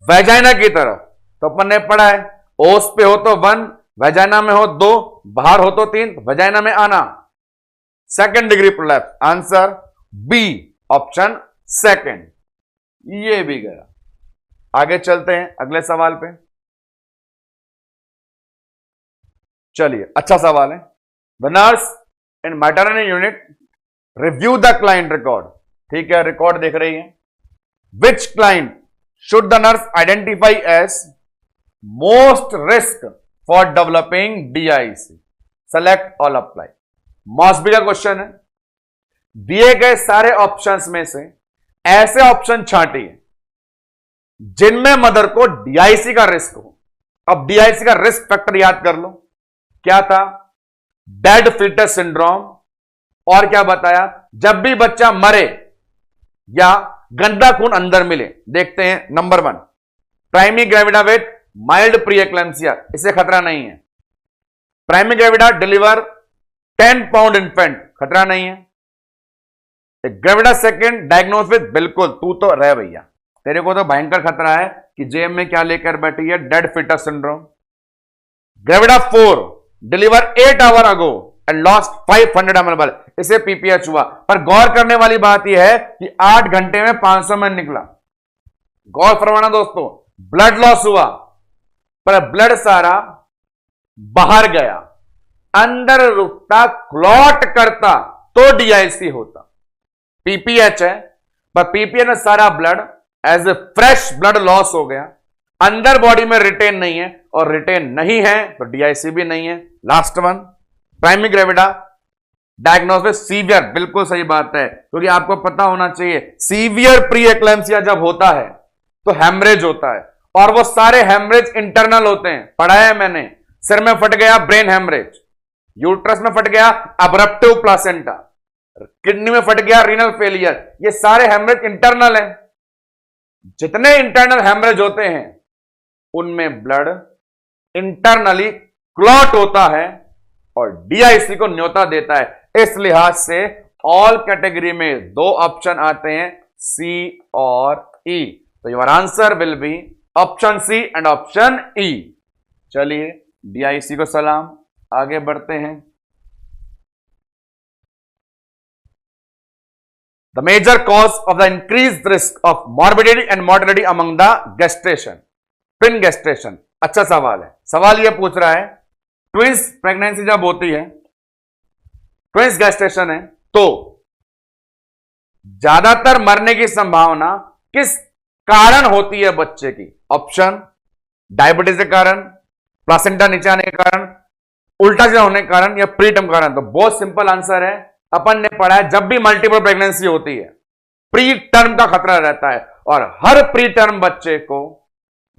वेजाइना की तरफ, तो अपन ने पढ़ा है ओस पे हो तो 1, वेजाइना में हो 2, बाहर हो तो 3, वेजाइना में आना, second degree prolapse. Answer B, option second, ये भी गया। आगे चलते हैं अगले सवाल पे। चलिए, अच्छा सवाल है। The nurse in maternity unit review the client record, ठीक है, रिकॉर्ड देख रही है। Which client should the nurse identify as most risk for developing DIC, select all apply. Mosby का क्वेश्चन है, दिए गए सारे ऑप्शंस में से ऐसे ऑप्शन छांटिए जिनमें मदर को डीआईसी का रिस्क हो। अब डीआईसी का रिस्क फैक्टर याद कर लो, क्या था, डेड फीटस सिंड्रोम, और क्या बताया, जब भी बच्चा मरे या गंदा खून अंदर मिले। देखते हैं, number 1 primary gravida with mild pre eclampsia, इसे खतरा नहीं है। Primary gravida deliver 10 pound infant, खतरा नहीं है। ग्रेविडा सेकेंड डायग्नोस विद, बिल्कुल तू तो रह भैया, तेरे को तो भयंकर खतरा है कि जेब में क्या लेकर बैठी है, dead foetus syndrome. Gravida 4 deliver 8 hour ago and lost 500 ml, इसे पीपीएच हुआ। पर गौर करने वाली बात यह है कि 8 घंटे में 500 ml निकला। गौर फरमाना दोस्तों, ब्लड लॉस हुआ पर ब्लड सारा बाहर गया, अंदर रुकता, क्लॉट करता तो डीआईसी होता। पीपीएच है पर पीपीएच में सारा blood as a fresh blood loss हो गया, अंदर बॉडी में रिटेन नहीं है, और रिटेन नहीं है तो डीआईसी भी नहीं है। Last one, primary gravida diagnosis severe, बिल्कुल सही बात है, क्योंकि आपको पता होना चाहिए सीवियर प्री एक्लेम्सिया जब होता है तो हेमरेज होता है, और वो सारे हेमरेज इंटरनल होते हैं, पढ़ा है मैंने। सिर में फट गया ब्रेन हेमरेज, यूट्रस में फट गया अब्रप्टिव प्लासेंटा, किडनी में फट गया रीनल फेलियर, ये सारे हेमरेज इंटरनल हैं। जितने इंटरनल हेमरेज होते हैं उनमें ब्लड इंटरनली क्लॉट होता है और डीआईसी को न्योता देता है। इस लिहाज से ऑल कैटेगरी में दो ऑप्शन आते हैं, सी और ई, तो your answer will be option C and option E. चलिए डीआईसी को सलाम, आगे बढ़ते हैं। The major cause of the increase risk of morbidity and mortality among the gestation, twin gestation. अच्छा सवाल है, सवाल यह पूछ रहा है ट्विंस प्रेगनेंसी जब होती है, ट्विंस गेस्टेशन है, तो ज्यादातर मरने की संभावना किस कारण होती है बच्चे की? ऑप्शन डायबिटीज के कारण, प्लासेंटा नीचे आने के कारण, उल्टा सीधा होने के कारण, या प्रीटर्म कारण। तो बहुत सिंपल आंसर है, अपन ने पढ़ा है जब भी मल्टीपल प्रेगनेंसी होती है प्री टर्म का खतरा रहता है, और हर प्री टर्म बच्चे को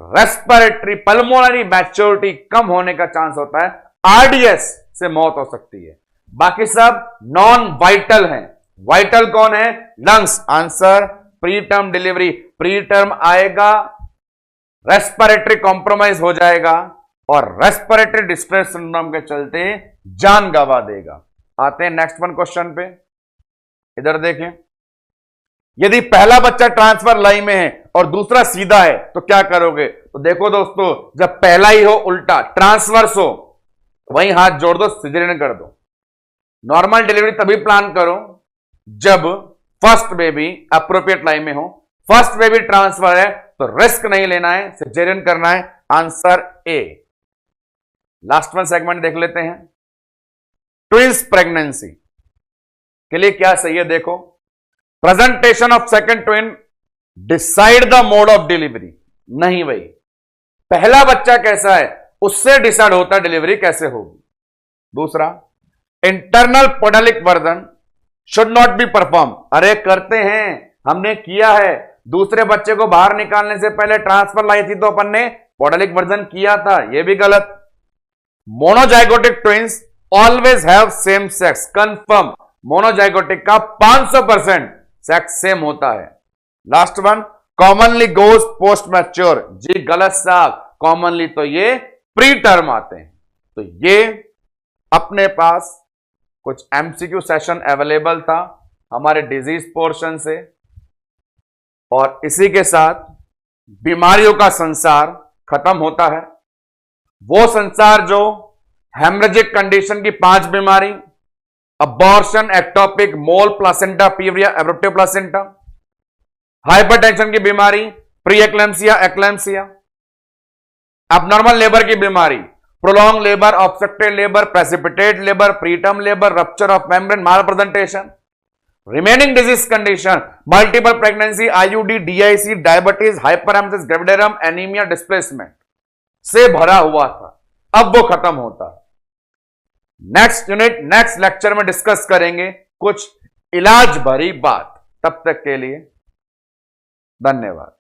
रेस्पिरेटरी पल्मोनरी मैच्योरिटी कम होने का चांस होता है, आरडीएस से मौत हो सकती है। बाकी सब नॉन वाइटल हैं। वाइटल कौन है? Lungs. Answer pre term delivery, pre term आएगा, रेस्पिरेटरी कॉम्प्रोमाइज हो जाएगा और रेस्पिरेटरी डिस्ट्रेस सिंड्रोम के चलते जान गंवा देगा। आते हैं नेक्स्ट वन क्वेश्चन पे, इधर देखें। यदि पहला बच्चा ट्रांसफर लाइन में है और दूसरा सीधा है तो क्या करोगे? तो देखो दोस्तों, जब पहला ही हो उल्टा ट्रांसवर्स हो, वहीं हाथ जोड़ दो, सिजेरियन कर दो। नॉर्मल डिलीवरी तभी प्लान करो जब फर्स्ट बेबी अप्रोप्रिएट लाइन में हो। फर्स्ट बेबी ट्रांसफर है तो रिस्क नहीं लेना है, सिजेरियन करना है। Answer A. Last one segment देख लेते हैं। ट्विंस प्रेगनेंसी के लिए क्या सही है? देखो, presentation of second twin decide the mode of delivery. नहीं भाई, पहला बच्चा कैसा है उससे डिसाइड होता है डिलीवरी कैसे होगी। दूसरा, internal podalic version should not be perform. अरे करते हैं, हमने किया है, दूसरे बच्चे को बाहर निकालने से पहले ट्रांसफर लाई थी तो अपन ने पोडालिक वर्जन किया था, यह भी गलत। Monozygotic twins always have same sex, confirm. Monozygotic का 500% सेक्स सेम होता है। Last one, commonly goes post mature. जी गलत साहब, कॉमनली तो ये प्री टर्म आते हैं। तो ये अपने पास कुछ एमसीक्यू सेशन अवेलेबल था हमारे डिजीज पोर्शन से, और इसी के साथ बीमारियों का संसार खत्म होता है। वो संसार जो हेमरेजिक कंडीशन की 5 बीमारी, abortion, ectopic, mole, placenta previa, abruptive placenta, hypertension की बीमारी, pre eclampsia, eclampsia, abnormal labour की बीमारी, prolong labour, obstructed labour, precipitate labour, preterm labour, rupture of membrane, malpresentation, remaining disease condition, multiple pregnancy, IUD, DIC, diabetes, hyperemesis gravidarum, anaemia, displacement से भरा हुआ था। अब वो खत्म होता है। नेक्स्ट यूनिट नेक्स्ट लेक्चर में डिस्कस करेंगे कुछ इलाज भरी बात। तब तक के लिए धन्यवाद।